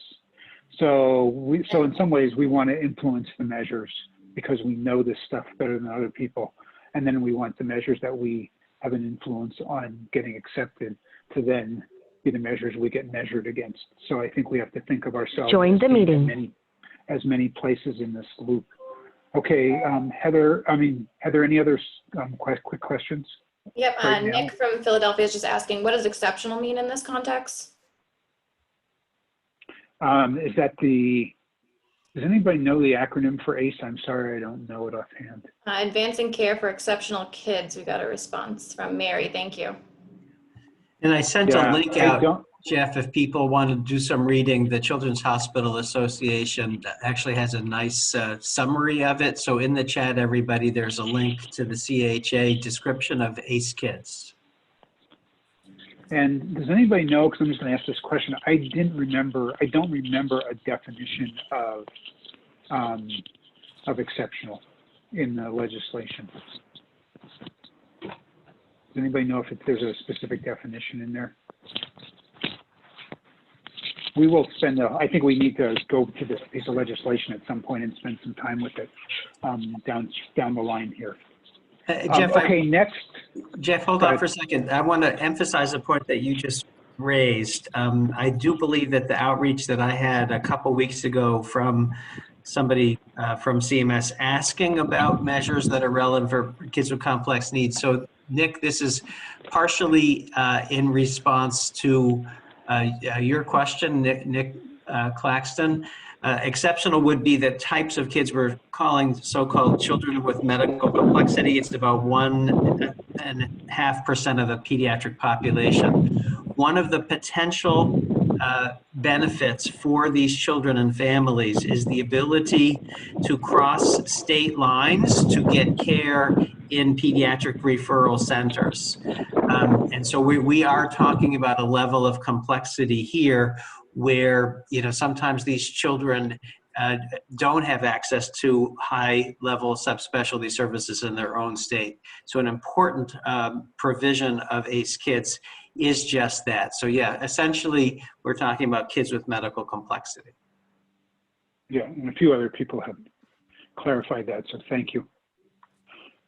So in some ways we want to influence the measures because we know this stuff better than other people, and then we want the measures that we have an influence on getting accepted to then be the measures we get measured against. So I think we have to think of ourselves as many places in this loop. Okay, Heather, any other quick questions? Yep, right Nick from Philadelphia is just asking, what does exceptional mean in this context? Does anybody know the acronym for ACE? I'm sorry, I don't know it offhand. Advancing Care for Exceptional Kids. We got a response from Mary, thank you. And I sent a link out, Jeff, if people want to do some reading. The Children's Hospital Association actually has a nice summary of it. So in the chat, everybody, there's a link to the CHA description of ACE kids. And does anybody know, because I'm just going to ask this question, I don't remember a definition of exceptional in the legislation. Does anybody know if there's a specific definition in there? We will spend, I think we need to go to this piece of legislation at some point and spend some time with it down the line here. Jeff, next. Jeff, hold on for a second. I want to emphasize a point that you just raised. I do believe that the outreach that I had a couple weeks ago from somebody from CMS asking about measures that are relevant for kids with complex needs. So, Nick, this is partially in response to your question, Nick Claxton. Exceptional would be the types of kids we're calling so-called children with medical complexity. It's about 1.5% of the pediatric population. One of the potential benefits for these children and families is the ability to cross state lines to get care in pediatric referral centers. And so we are talking about a level of complexity here where, sometimes these children don't have access to high-level subspecialty services in their own state. So an important provision of ACE Kids is just that. So yeah, essentially, we're talking about kids with medical complexity. Yeah, and a few other people have clarified that, so thank you.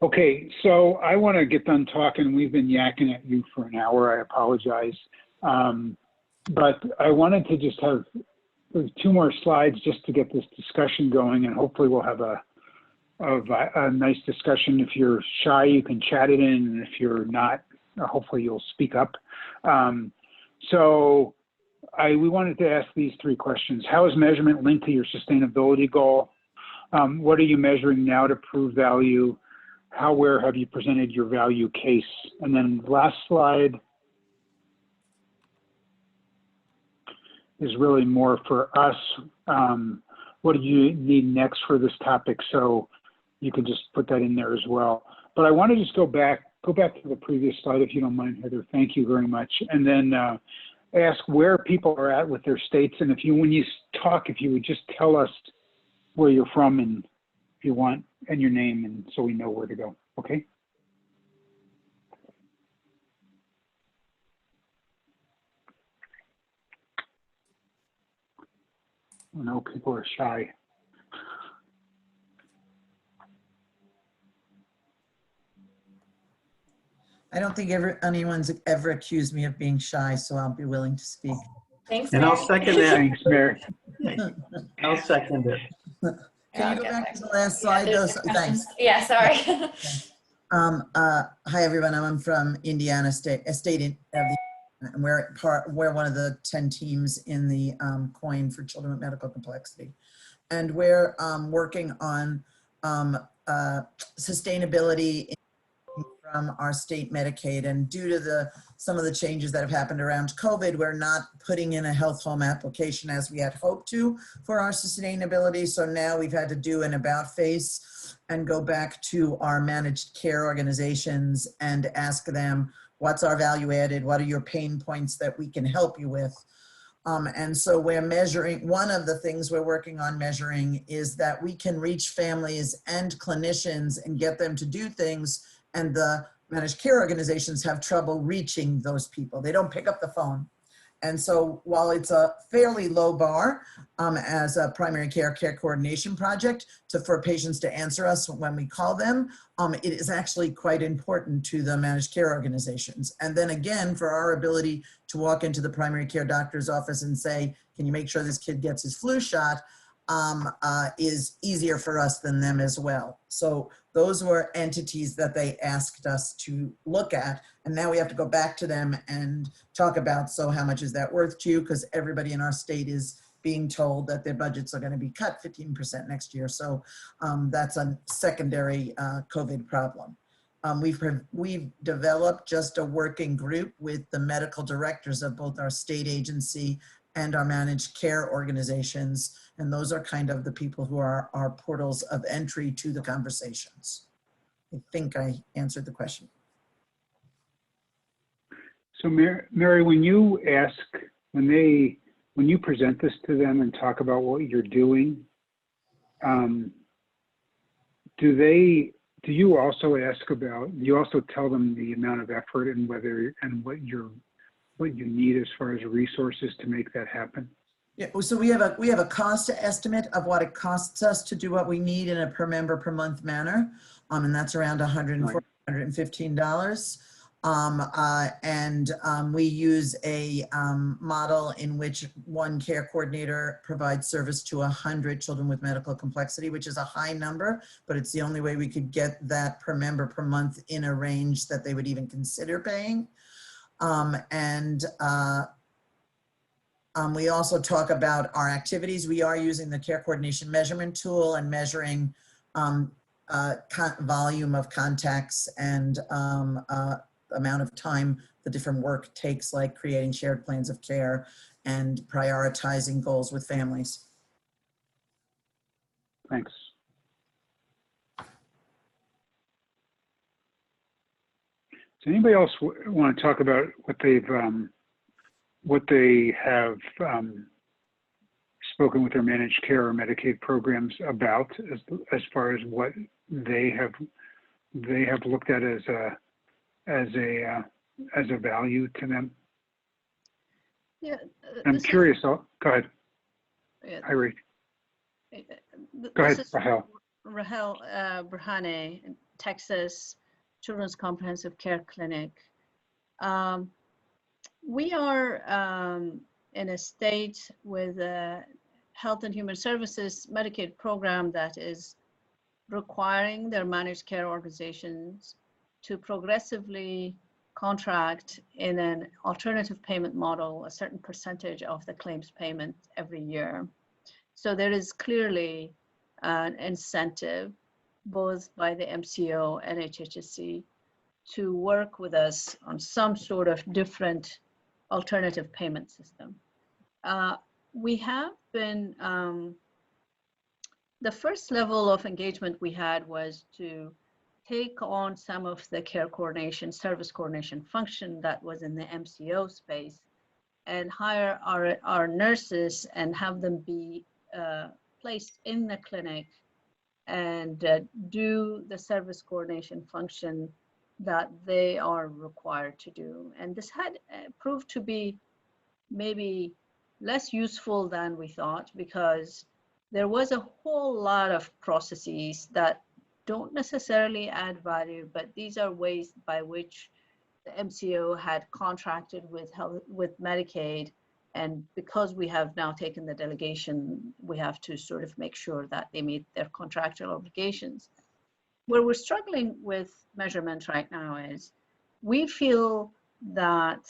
Okay, so I want to get done talking. We've been yakking at you for an hour. I apologize. But I wanted to just have 2 more slides just to get this discussion going, and hopefully we'll have a nice discussion. If you're shy, you can chat it in, and if you're not, hopefully you'll speak up. So we wanted to ask these 3 questions. How is measurement linked to your sustainability goal? What are you measuring now to prove value? Where have you presented your value case? And then last slide is really more for us. What do you need next for this topic? So you can just put that in there as well. But I want to just go back to the previous slide, if you don't mind, Heather. Thank you very much. And then ask where people are at with their states, and if you, when you talk, if you would just tell us where you're from and if you want, and your name, and so we know where to go. Okay. I know people are shy. I don't think anyone's ever accused me of being shy, so I'll be willing to speak. Thanks, And I'll Mary. second that. Thanks, Mary. I'll second it. Can you go back to the last slide, Yeah, though? there's the questions. Thanks. Yeah, sorry. Hi, everyone. I'm from Indiana State, and we're one of the 10 teams in the COIN for children with medical complexity. And we're working on sustainability from our state Medicaid, and due to some of the changes that have happened around COVID, we're not putting in a health home application as we had hoped to for our sustainability. So now we've had to do an about face and go back to our managed care organizations and ask them, what's our value added? What are your pain points that we can help you with? And so we're measuring, one of the things we're working on measuring is that we can reach families and clinicians and get them to do things, and the managed care organizations have trouble reaching those people. They don't pick up the phone. And so while it's a fairly low bar as a primary care coordination project for patients to answer us when we call them, it is actually quite important to the managed care organizations. And then again, for our ability to walk into the primary care doctor's office and say, can you make sure this kid gets his flu shot, is easier for us than them as well. So those were entities that they asked us to look at. And now we have to go back to them and talk about, so how much is that worth to you? Because everybody in our state is being told that their budgets are going to be cut 15% next year. So that's a secondary COVID problem. We've developed just a working group with the medical directors of both our state agency and our managed care organizations. And those are kind of the people who are our portals of entry to the conversations. I think I answered the question. So Mary, when you ask, when you present this to them and talk about what you're doing, do you also ask about, do you also tell them the amount of effort and whether, and what you need as far as resources to make that happen? Yeah, so we have a cost estimate of what it costs us to do what we need in a per member per month manner, and that's around $114, $115. We use a model in which one care coordinator provides service to 100 children with medical complexity, which is a high number, but it's the only way we could get that per member per month in a range that they would even consider paying. We also talk about our activities. We are using the care coordination measurement tool and measuring volume of contacts and amount of time the different work takes, like creating shared plans of care and prioritizing goals with families. Thanks. Does anybody else want to talk about what they have spoken with their managed care or Medicaid programs about, as far as what they have looked at as a value to them? Yeah, I'm curious. Go ahead. Yeah, Hi, Ray. Go ahead, this is Rahel. Rahel Burhane, Texas Children's Comprehensive Care Clinic. We are in a state with a Health and Human Services Medicaid program that is requiring their managed care organizations to progressively contract in an alternative payment model a certain percentage of the claims payment every year. So there is clearly an incentive, both by the MCO and HHSC, to work with us on some sort of different alternative payment system. We have been, the first level of engagement we had was to take on some of the care coordination, service coordination function that was in the MCO space and hire our nurses and have them be placed in the clinic and do the service coordination function that they are required to do. And this had proved to be maybe less useful than we thought, because there was a whole lot of processes that don't necessarily add value, but these are ways by which the MCO had contracted with Medicaid. And because we have now taken the delegation, we have to sort of make sure that they meet their contractual obligations. Where we're struggling with measurement right now is we feel that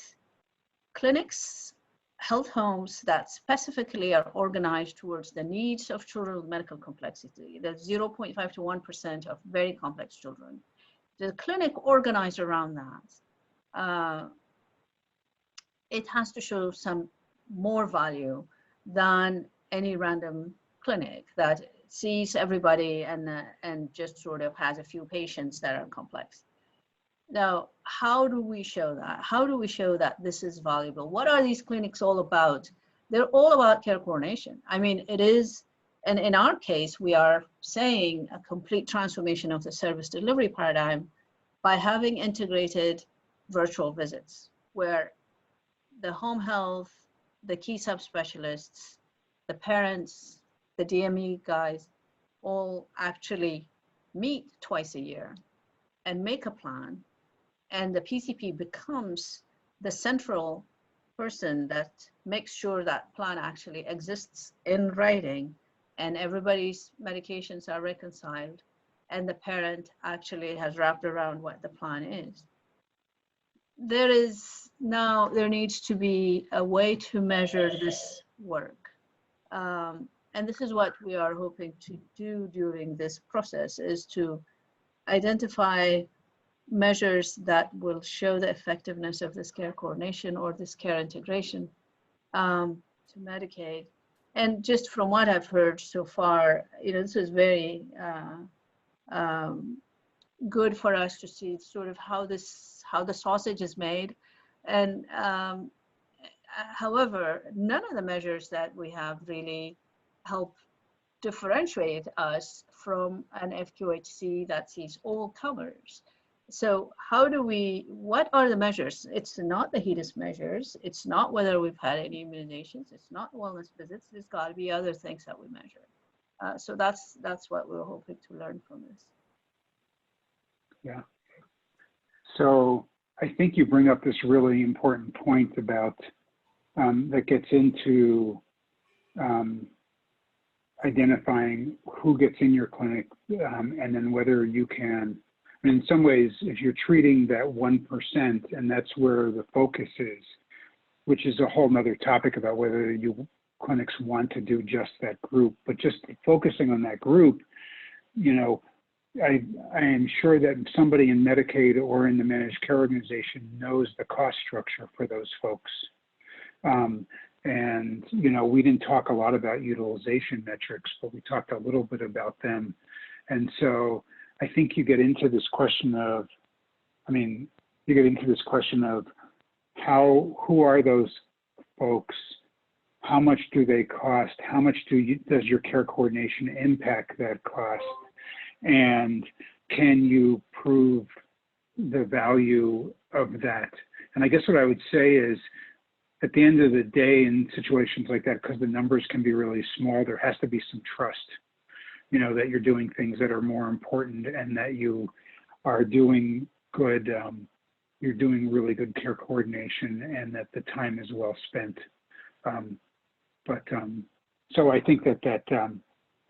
clinics, health homes that specifically are organized towards the needs of children with medical complexity, the 0.5 to 1% of very complex children, the clinic organized around that, it has to show some more value than any random clinic that sees everybody and just sort of has a few patients that are complex. Now, how do we show that? How do we show that this is valuable? What are these clinics all about? They're all about care coordination. I mean, it is, and in our case, we are saying a complete transformation of the service delivery paradigm by having integrated virtual visits, where the home health, the key subspecialists, the parents, the DME guys, all actually meet twice a year and make a plan. And the PCP becomes the central person that makes sure that plan actually exists in writing, and everybody's medications are reconciled, and the parent actually has wrapped around what the plan is. There needs to be a way to measure this work. And this is what we are hoping to do during this process, is to identify measures that will show the effectiveness of this care coordination or this care integration to Medicaid. And just from what I've heard so far, this is very good for us to see sort of how the sausage is made. And however, none of the measures that we have really help differentiate us from an FQHC that sees all comers. So what are the measures? It's not the HEDIS measures. It's not whether we've had any immunizations. It's not wellness visits. There's got to be other things that we measure. So that's what we're hoping to learn from this. Yeah. So I think you bring up this really important point about that gets into identifying who gets in your clinic, and then whether you can. I mean, in some ways, if you're treating that 1%, and that's where the focus is, which is a whole nother topic about whether clinics want to do just that group, but just focusing on that group, I am sure that somebody in Medicaid or in the managed care organization knows the cost structure for those folks. And, we didn't talk a lot about utilization metrics, but we talked a little bit about them. And so I think you get into this question of, who are those folks? How much do they cost? How much does your care coordination impact that cost? And can you prove the value of that? And I guess what I would say is, at the end of the day, in situations like that, because the numbers can be really small, there has to be some trust, that you're doing things that are more important and that you are doing good, you're doing really good care coordination and that the time is well spent. So I think that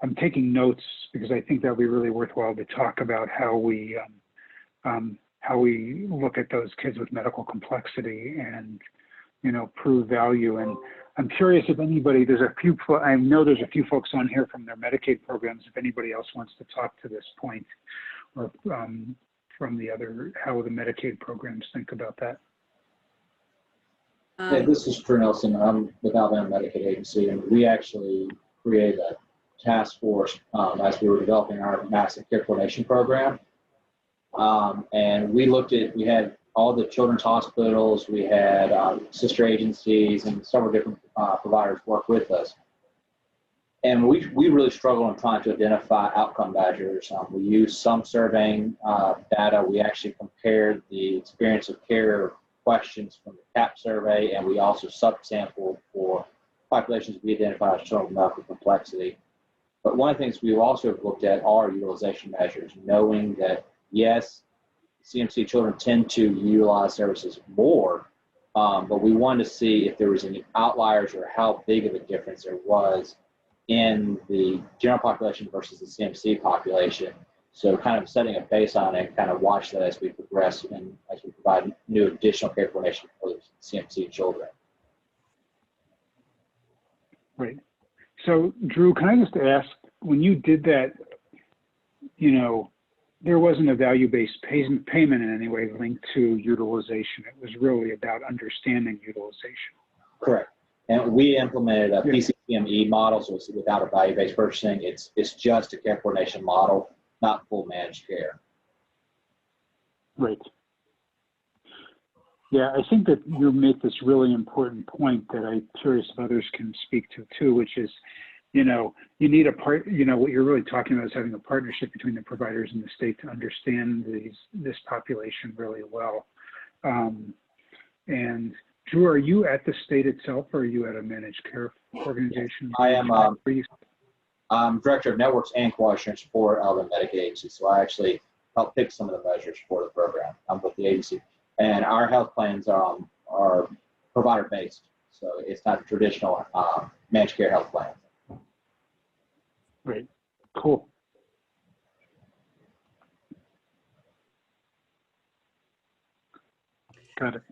I'm taking notes because I think that'll be really worthwhile to talk about how we look at those kids with medical complexity and prove value. And I'm curious if anybody, I know there's a few folks on here from their Medicaid programs, if anybody else wants to talk to this point, or from how the Medicaid programs think about that. Hey, this is Drew Nelson. I'm with Alabama Medicaid Agency, and we actually created a task force as we were developing our massive care coordination program. And we had all the children's hospitals. We had sister agencies and several different providers work with us. And we really struggle in trying to identify outcome measures. We use some surveying data. We actually compared the experience of care questions from the CAP survey, and we also subsampled for populations we identified as children with medical complexity. But one of the things we also have looked at are utilization measures, knowing that, yes, CMC children tend to utilize services more, but we wanted to see if there was any outliers or how big of a difference there was in the general population versus the CMC population. So kind of setting a baseline and kind of watch that as we progress and as we provide new additional care coordination for the CMC children. Right. So Drew, can I just ask, when you did that, you know, there wasn't a value-based payment in any way linked to utilization. It was really about understanding utilization. Correct. And we implemented a PCME model, so it's without a value-based purchasing. It's just a care coordination model, not full managed care. Right. Yeah, I think that you make this really important point that I'm curious if others can speak to too, which is, you know, you need what you're really talking about is having a partnership between the providers and the state to understand this population really well. And Drew, are you at the state itself, or are you at a managed care organization? I am. I'm director of networks and quality assurance for the Medicaid agency, so I actually help pick some of the measures for the program. I'm with the agency, and our health plans are provider-based, so it's not a traditional managed care health plan. Right. Cool. Got it.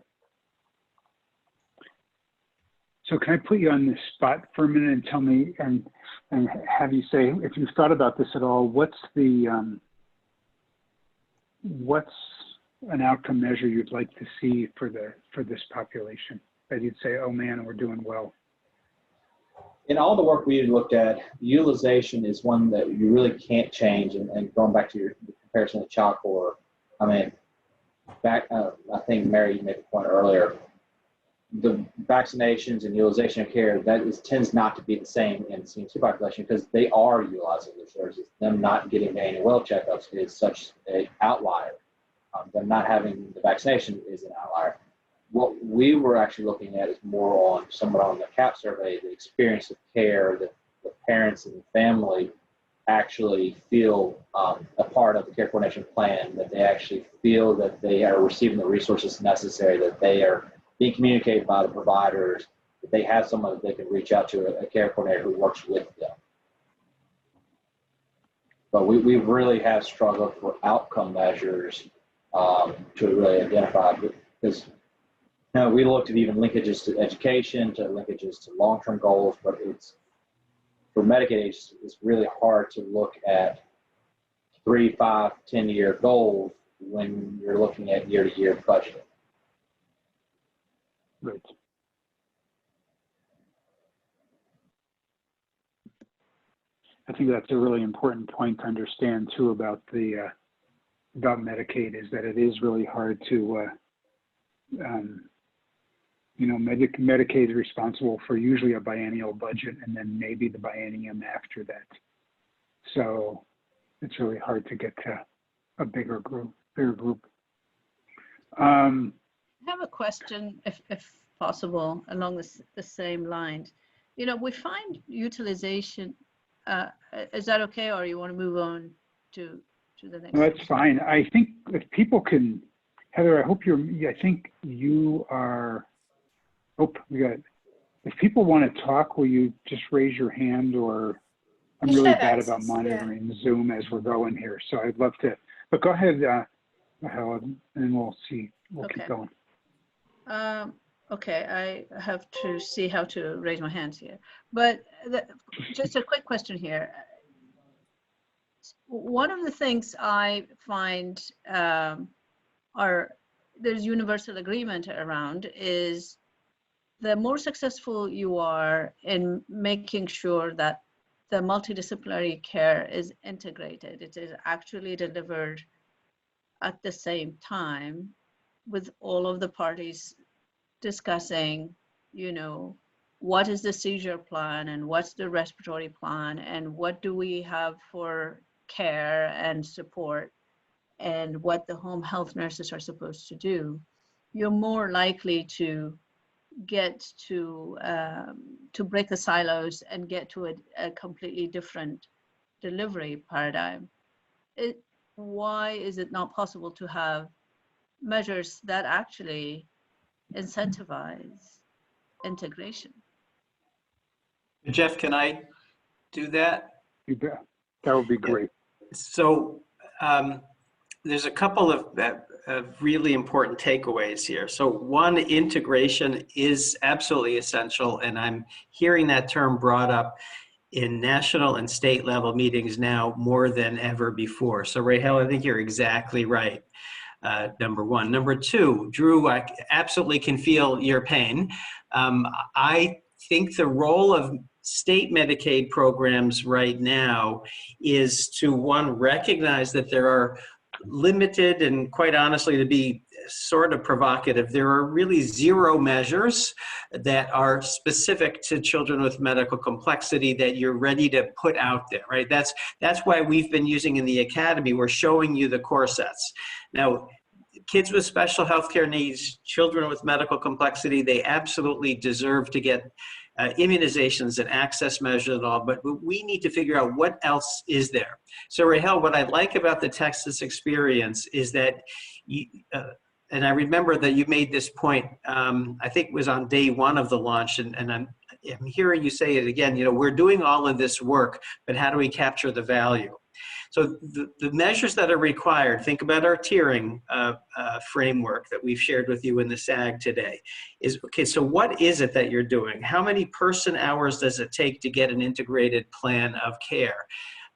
So can I put you on the spot for a minute and tell me and have you say, if you've thought about this at all, what's an outcome measure you'd like to see for this population that you'd say, oh man, we're doing well? In all the work we looked at, utilization is one that you really can't change. And going back to your comparison to child core, I mean, I think Mary made the point earlier, the vaccinations and utilization of care, tends not to be the same in the CMC population because they are utilizing their services. Them not getting the annual well checkups is such an outlier. Them not having the vaccination is an outlier. What we were actually looking at is more on somewhat on the CAP survey, the experience of care that the parents and the family actually feel a part of the care coordination plan, that they actually feel that they are receiving the resources necessary, that they are being communicated by the providers, that they have someone that they can reach out to, a care coordinator who works with them. But we really have struggled for outcome measures to really identify, because we looked at even linkages to education, to linkages to long-term goals, but it's, for Medicaid agencies, it's really hard to look at 3, 5, 10-year goals when you're looking at year-to-year budgeting. Right. I think that's a really important point to understand too about about Medicaid, is that it is really hard to, Medicaid is responsible for usually a biennial budget and then maybe the biennium after that. So it's really hard to get to a bigger group. I have a question, if possible, along the same lines. You know, we find utilization, is that okay, or you want to move on to the next? No, that's fine. I think if people can, Heather, I think you are, if people want to talk, will you just raise your hand, or I'm really bad about monitoring Zoom as we're going here. So I'd love to, but go ahead, Helen, and we'll keep going. Okay, I have to see how to raise my hands here. But just a quick question here. One of the things I find there's universal agreement around is the more successful you are in making sure that the multidisciplinary care is integrated, it is actually delivered at the same time, with all of the parties discussing, you know, what is the seizure plan and what's the respiratory plan and what do we have for care and support and what the home health nurses are supposed to do, you're more likely to get to break the silos and get to a completely different delivery paradigm. Why is it not possible to have measures that actually incentivize integration? Jeff, can I do that? You bet. That would be great. So there's a couple of really important takeaways here. So one, integration is absolutely essential, and I'm hearing that term brought up in national and state level meetings now more than ever before. So Rahel, I think you're exactly right. Number one. Number two, Drew, I absolutely can feel your pain. I think the role of state Medicaid programs right now is to, one, recognize that there are limited, and quite honestly, to be sort of provocative, there are really zero measures that are specific to children with medical complexity that you're ready to put out there, right? That's why we've been using in the academy, we're showing you the core sets. Now, kids with special healthcare needs, children with medical complexity, they absolutely deserve to get immunizations and access measures and all, but we need to figure out what else is there. So Rahel, what I like about the Texas experience is that, and I remember that you made this point, I think it was on day one of the launch, and I'm hearing you say it again, you know, we're doing all of this work, but how do we capture the value? So the measures that are required, think about our tiering framework that we've shared with you in the SAG today, is, okay, so what is it that you're doing? How many person hours does it take to get an integrated plan of care?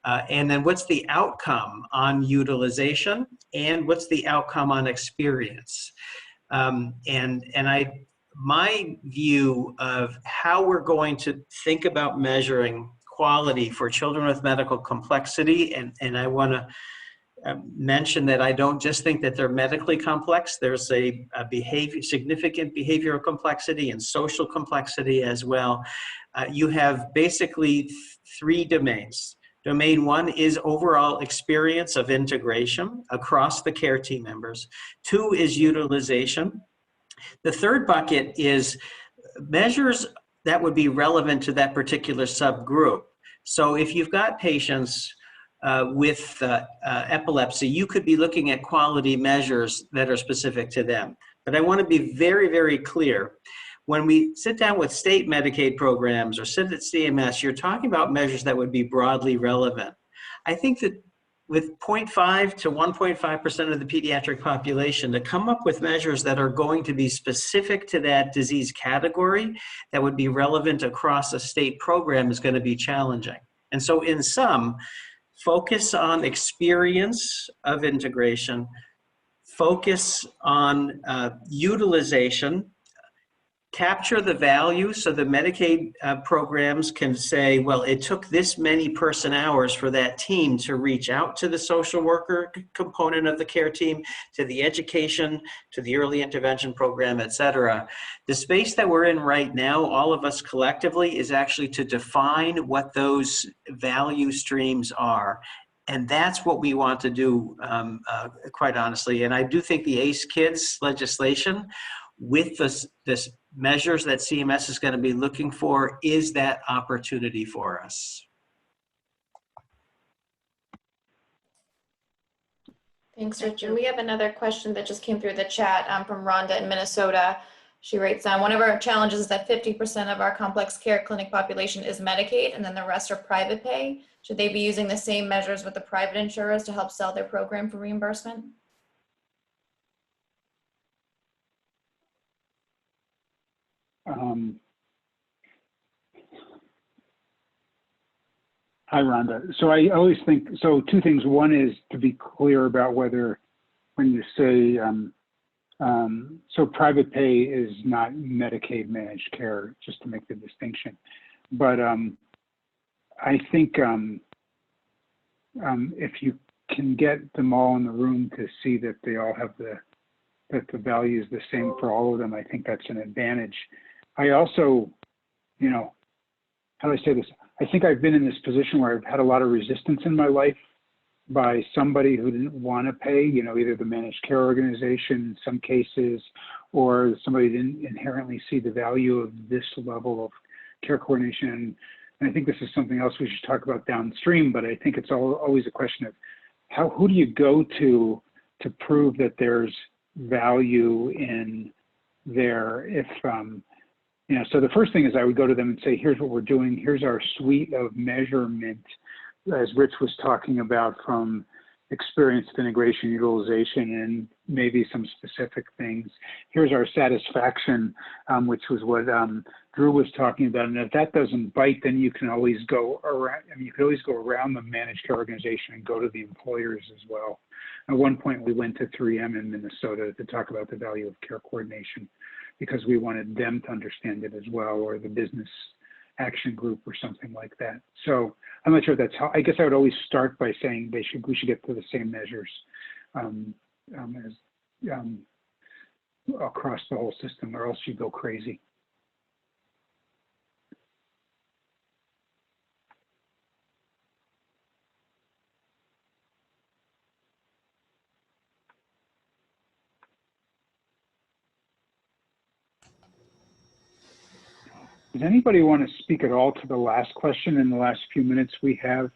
And then what's the outcome on utilization? And what's the outcome on experience? My view of how we're going to think about measuring quality for children with medical complexity, and I want to mention that I don't just think that they're medically complex. There's a significant behavioral complexity and social complexity as well. You have basically three domains. Domain one is overall experience of integration across the care team members. Two is utilization. The third bucket is measures that would be relevant to that particular subgroup. So if you've got patients with epilepsy, you could be looking at quality measures that are specific to them. But I want to be very, very clear. When we sit down with state Medicaid programs or sit at CMS, you're talking about measures that would be broadly relevant. I think that with 0.5 to 1.5% of the pediatric population, to come up with measures that are going to be specific to that disease category that would be relevant across a state program is going to be challenging. And so in sum, focus on experience of integration, focus on utilization, capture the value so the Medicaid programs can say, well, it took this many person hours for that team to reach out to the social worker component of the care team, to the education, to the early intervention program, et cetera. The space that we're in right now, all of us collectively, is actually to define what those value streams are. And that's what we want to do, quite honestly. And I do think the ACE Kids legislation, with this measures that CMS is going to be looking for, is that opportunity for us. Thanks, Richard. We have another question that just came through the chat from Rhonda in Minnesota. She writes down, one of our challenges is that 50% of our complex care clinic population is Medicaid and then the rest are private pay. Should they be using the same measures with the private insurers to help sell their program for reimbursement? Hi, Rhonda. So I always think, so two things. One is to be clear about whether, when you say, so private pay is not Medicaid managed care, just to make the distinction. But I think if you can get them all in the room to see that they all have the that the value is the same for all of them, I think that's an advantage. I also, you know, how do I say this? I think I've been in this position where I've had a lot of resistance in my life by somebody who didn't want to pay, you know, either the managed care organization in some cases, or somebody didn't inherently see the value of this level of care coordination. And I think this is something else we should talk about downstream, but I think it's always a question of who do you go to prove that there's value in there if, you know, so the first thing is I would go to them and say, here's what we're doing. Here's our suite of measurement, as Rich was talking about, from experience to integration, utilization, and maybe some specific things. Here's our satisfaction, which was what Drew was talking about. And if that doesn't bite, then you can always go around. I mean, you could always go around the managed care organization and go to the employers as well. At one point, we went to 3M in Minnesota to talk about the value of care coordination, because we wanted them to understand it as well, or the business action group or something like that. So I'm not sure if that's how. I guess I would always start by saying we should get to the same measures across the whole system, or else you go crazy. Does anybody want to speak at all to the last question in the last few minutes we have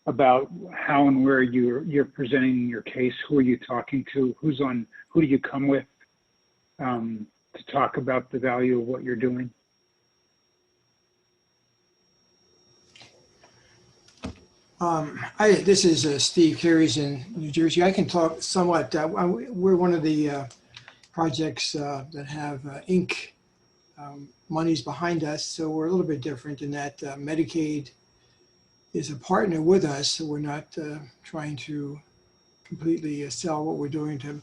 about how and where you're presenting your case? Who are you talking to? Who do you come with to talk about the value of what you're doing? This is Steve Carey's in New Jersey. I can talk somewhat. We're one of the projects that have Inc. Monies behind us, so we're a little bit different in that Medicaid is a partner with us, so we're not trying to completely sell what we're doing to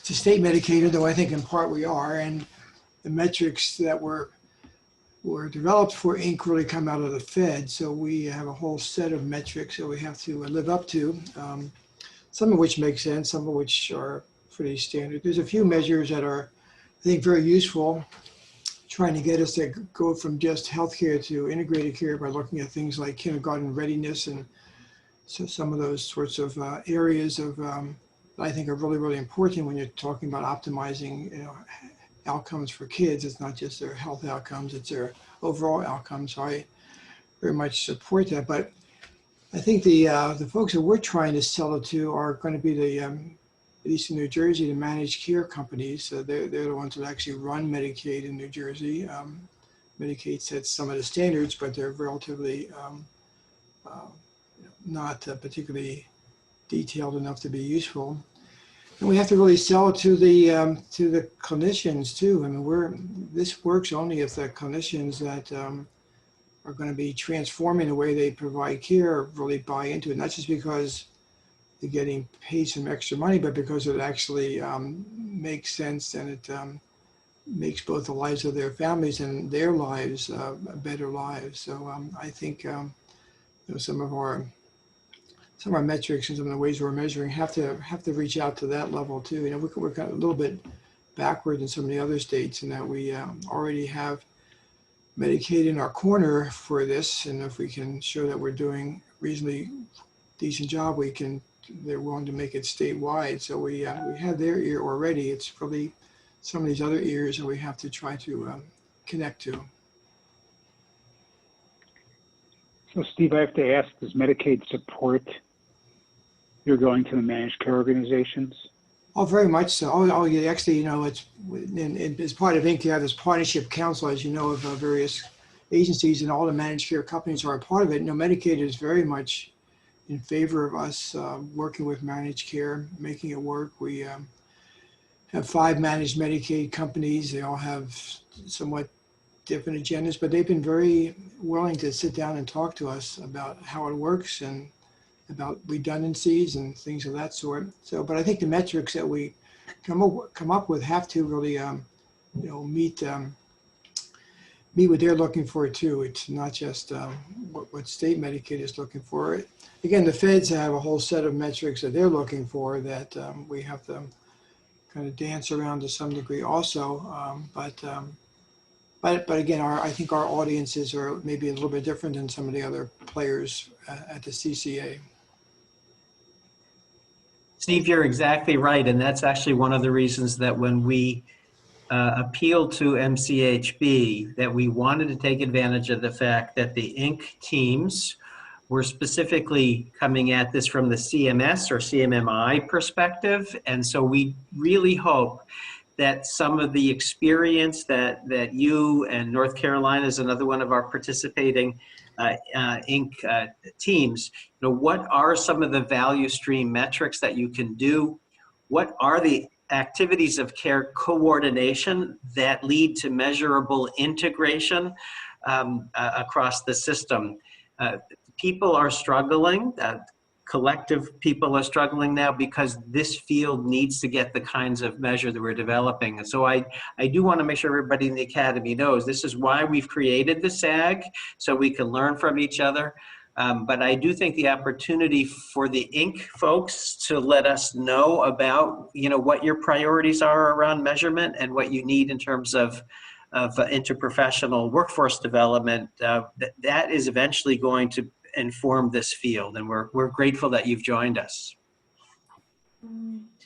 state Medicaid, though I think in part we are, and the metrics that were developed for Inc. really come out of the Fed, so we have a whole set of metrics that we have to live up to, some of which make sense, some of which are pretty standard. There's a few measures that are, I think, very useful, trying to get us to go from just healthcare to integrated care by looking at things like kindergarten readiness, and so some of those sorts of areas of that I think are really, really important when you're talking about optimizing, you know, outcomes for kids. It's not just their health outcomes, it's their overall outcomes. So I very much support that. But I think the folks that we're trying to sell it to are going to be the, at least in New Jersey, the managed care companies. So they're the ones that actually run Medicaid in New Jersey. Medicaid sets some of the standards, but they're relatively not particularly detailed enough to be useful. And we have to really sell it to the clinicians too. I mean, this works only if the clinicians that are going to be transforming the way they provide care really buy into it. Not just because they're getting paid some extra money, but because it actually makes sense, and it makes both the lives of their families and their lives better lives. So I think you know, some of our metrics and some of the ways we're measuring have to reach out to that level too. You know, we're kind of a little bit backward in some of the other states in that we already have Medicaid in our corner for this, and if we can show that we're doing reasonably decent job, they're willing to make it statewide. So we have their ear already. It's really some of these other ears that we have to try to connect to. So Steve, I have to ask, does Medicaid support you're going to the managed care organizations? Oh, very much so. Oh, yeah, actually, you know, it's as part of Inc. You have this partnership council, as you know, of various agencies, and all the managed care companies are a part of it. You know, Medicaid is very much in favor of us working with managed care, making it work. We have 5 managed Medicaid companies. They all have somewhat different agendas, but they've been very willing to sit down and talk to us about how it works and about redundancies and things of that sort. So, but I think the metrics that we come up with have to really, you know, meet meet what they're looking for too. It's not just what state Medicaid is looking for. Again, the feds have a whole set of metrics that they're looking for that we have to kind of dance around to some degree also. But again, I think our audiences are maybe a little bit different than some of the other players at the CCA. Steve, you're exactly right. And that's actually one of the reasons that when we appealed to MCHB, that we wanted to take advantage of the fact that the Inc. teams were specifically coming at this from the CMS or CMMI perspective. And so we really hope that some of the experience that you and North Carolina is another one of our participating Inc. Teams, what are some of the value stream metrics that you can do? What are the activities of care coordination that lead to measurable integration across the system? People are struggling. Collective people are struggling now because this field needs to get the kinds of measure that we're developing. And so I do want to make sure everybody in the Academy knows this is why we've created the SAG, so we can learn from each other. But I do think the opportunity for the Inc. folks to let us know about, what your priorities are around measurement and what you need in terms of interprofessional workforce development, that is eventually going to inform this field, and we're grateful that you've joined us.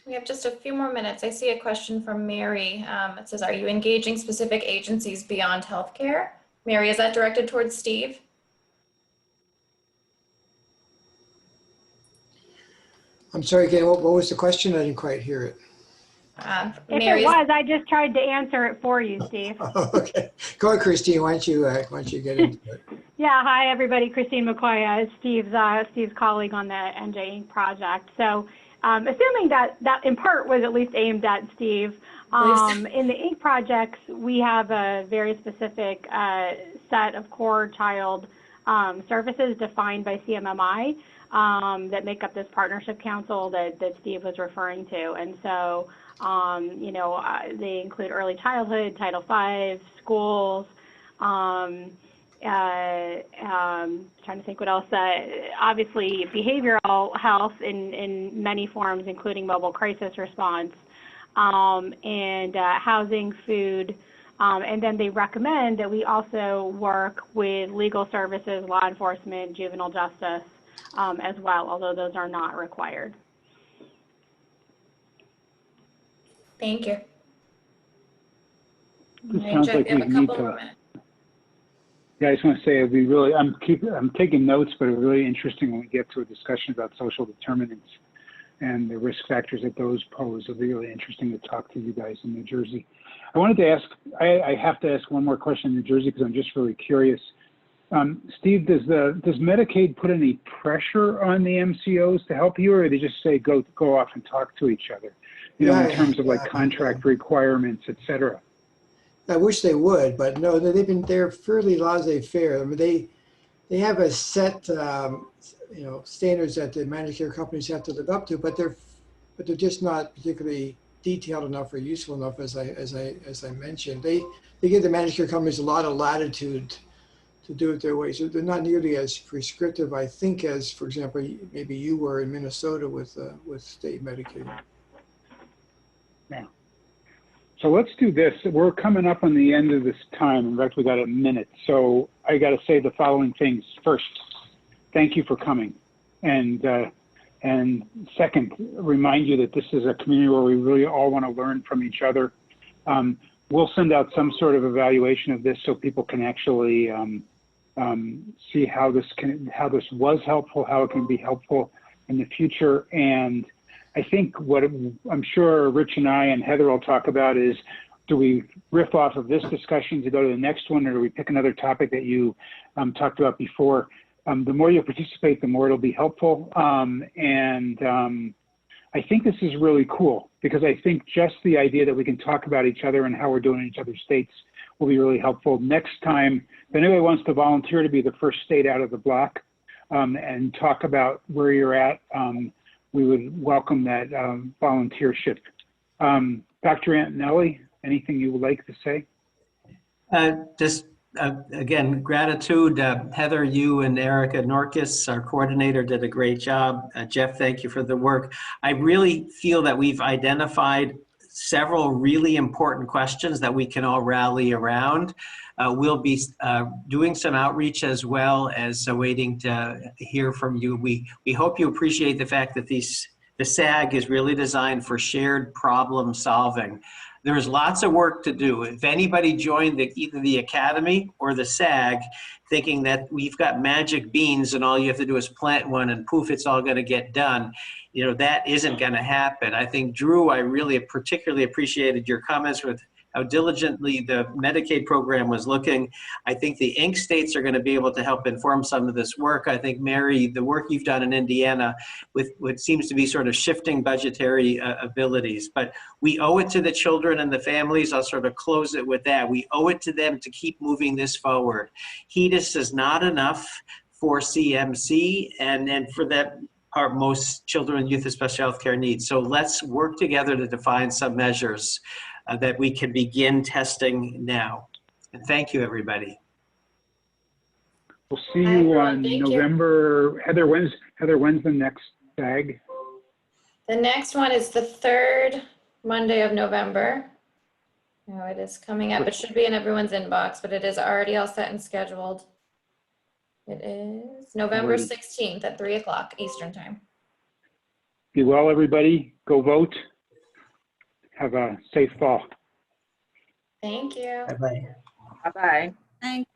We have just a few more minutes. I see a question from Mary. It says, are you engaging specific agencies beyond healthcare? Mary, is that directed towards Steve? I'm sorry, again, what was the question? I didn't quite hear it. If it was, I just tried to answer it for you, Steve. Oh, okay. Go ahead, Christine. Why don't you get into it? Yeah, hi everybody. Christine McCoy, Steve's colleague on the NJ Inc. project. So, assuming that in part was at least aimed at Steve, in the Inc. projects, we have a very specific set of core child services defined by CMMI that make up this partnership council that Steve was referring to. And so, they include early childhood, Title V, schools, trying to think what else, obviously behavioral health in many forms, including mobile crisis response, and housing, food, and then they recommend that we also work with legal services, law enforcement, juvenile justice as well, although those are not required. Thank you. This sounds like we need to. Yeah, I just want to say it'd be really. I'm taking notes, but it's really interesting when we get to a discussion about social determinants and the risk factors that those pose. It'll be really interesting to talk to you guys in New Jersey. I wanted to ask. I have to ask one more question in New Jersey because I'm just really curious. Steve, does Medicaid put any pressure on the MCOs to help you, or do they just say go off and talk to each other? In terms of like contract requirements, et cetera. I wish they would, but no, they're fairly laissez-faire. I mean, they have a set standards that the managed care companies have to live up to, but they're just not particularly detailed enough or useful enough, as I mentioned. They give the managed care companies a lot of latitude to do it their way, so they're not nearly as prescriptive, I think, as, for example, maybe you were in Minnesota with state Medicaid. Yeah. So let's do this. We're coming up on the end of this time. In fact, we got a minute. So I got to say the following things. First, thank you for coming. And second, remind you that this is a community where we really all want to learn from each other. We'll send out some sort of evaluation of this so people can actually see how this was helpful, how it can be helpful in the future. And I think what I'm sure Rich and I and Heather will talk about is, do we riff off of this discussion to go to the next one, or do we pick another topic that you talked about before? The more you participate, the more it'll be helpful. I think this is really cool because I think just the idea that we can talk about each other and how we're doing in each other's states will be really helpful. Next time, if anybody wants to volunteer to be the first state out of the block and talk about where you're at, we would welcome that volunteership. Dr. Antonelli, anything you would like to say? Just again, gratitude. Heather, you and Erica Norkis, our coordinator, did a great job. Jeff, thank you for the work. I really feel that we've identified several really important questions that we can all rally around. We'll be doing some outreach as well as waiting to hear from you. We hope you appreciate the fact that the SAG is really designed for shared problem solving. There's lots of work to do. If anybody joined either the Academy or the SAG thinking that we've got magic beans and all you have to do is plant one and poof, it's all going to get done, you know, that isn't going to happen. I think, Drew, I really particularly appreciated your comments with how diligently the Medicaid program was looking. I think the Inc. states are going to be able to help inform some of this work. I think, Mary, the work you've done in Indiana with what seems to be sort of shifting budgetary abilities. But we owe it to the children and the families. I'll sort of close it with that. We owe it to them to keep moving this forward. HEDIS is not enough for CMC and for that are most children and youth with special health care needs. So let's work together to define some measures that we can begin testing now. And thank you, everybody. We'll see you on November. Heather, when's the next SAG? The next one is the 3rd Monday of November. Now it is coming up. It should be in everyone's inbox, but it is already all set and scheduled. It is November 16th at 3 o'clock Eastern time. Be well, everybody. Go vote. Have a safe fall. Thank you. Bye-bye. Bye-bye. Thank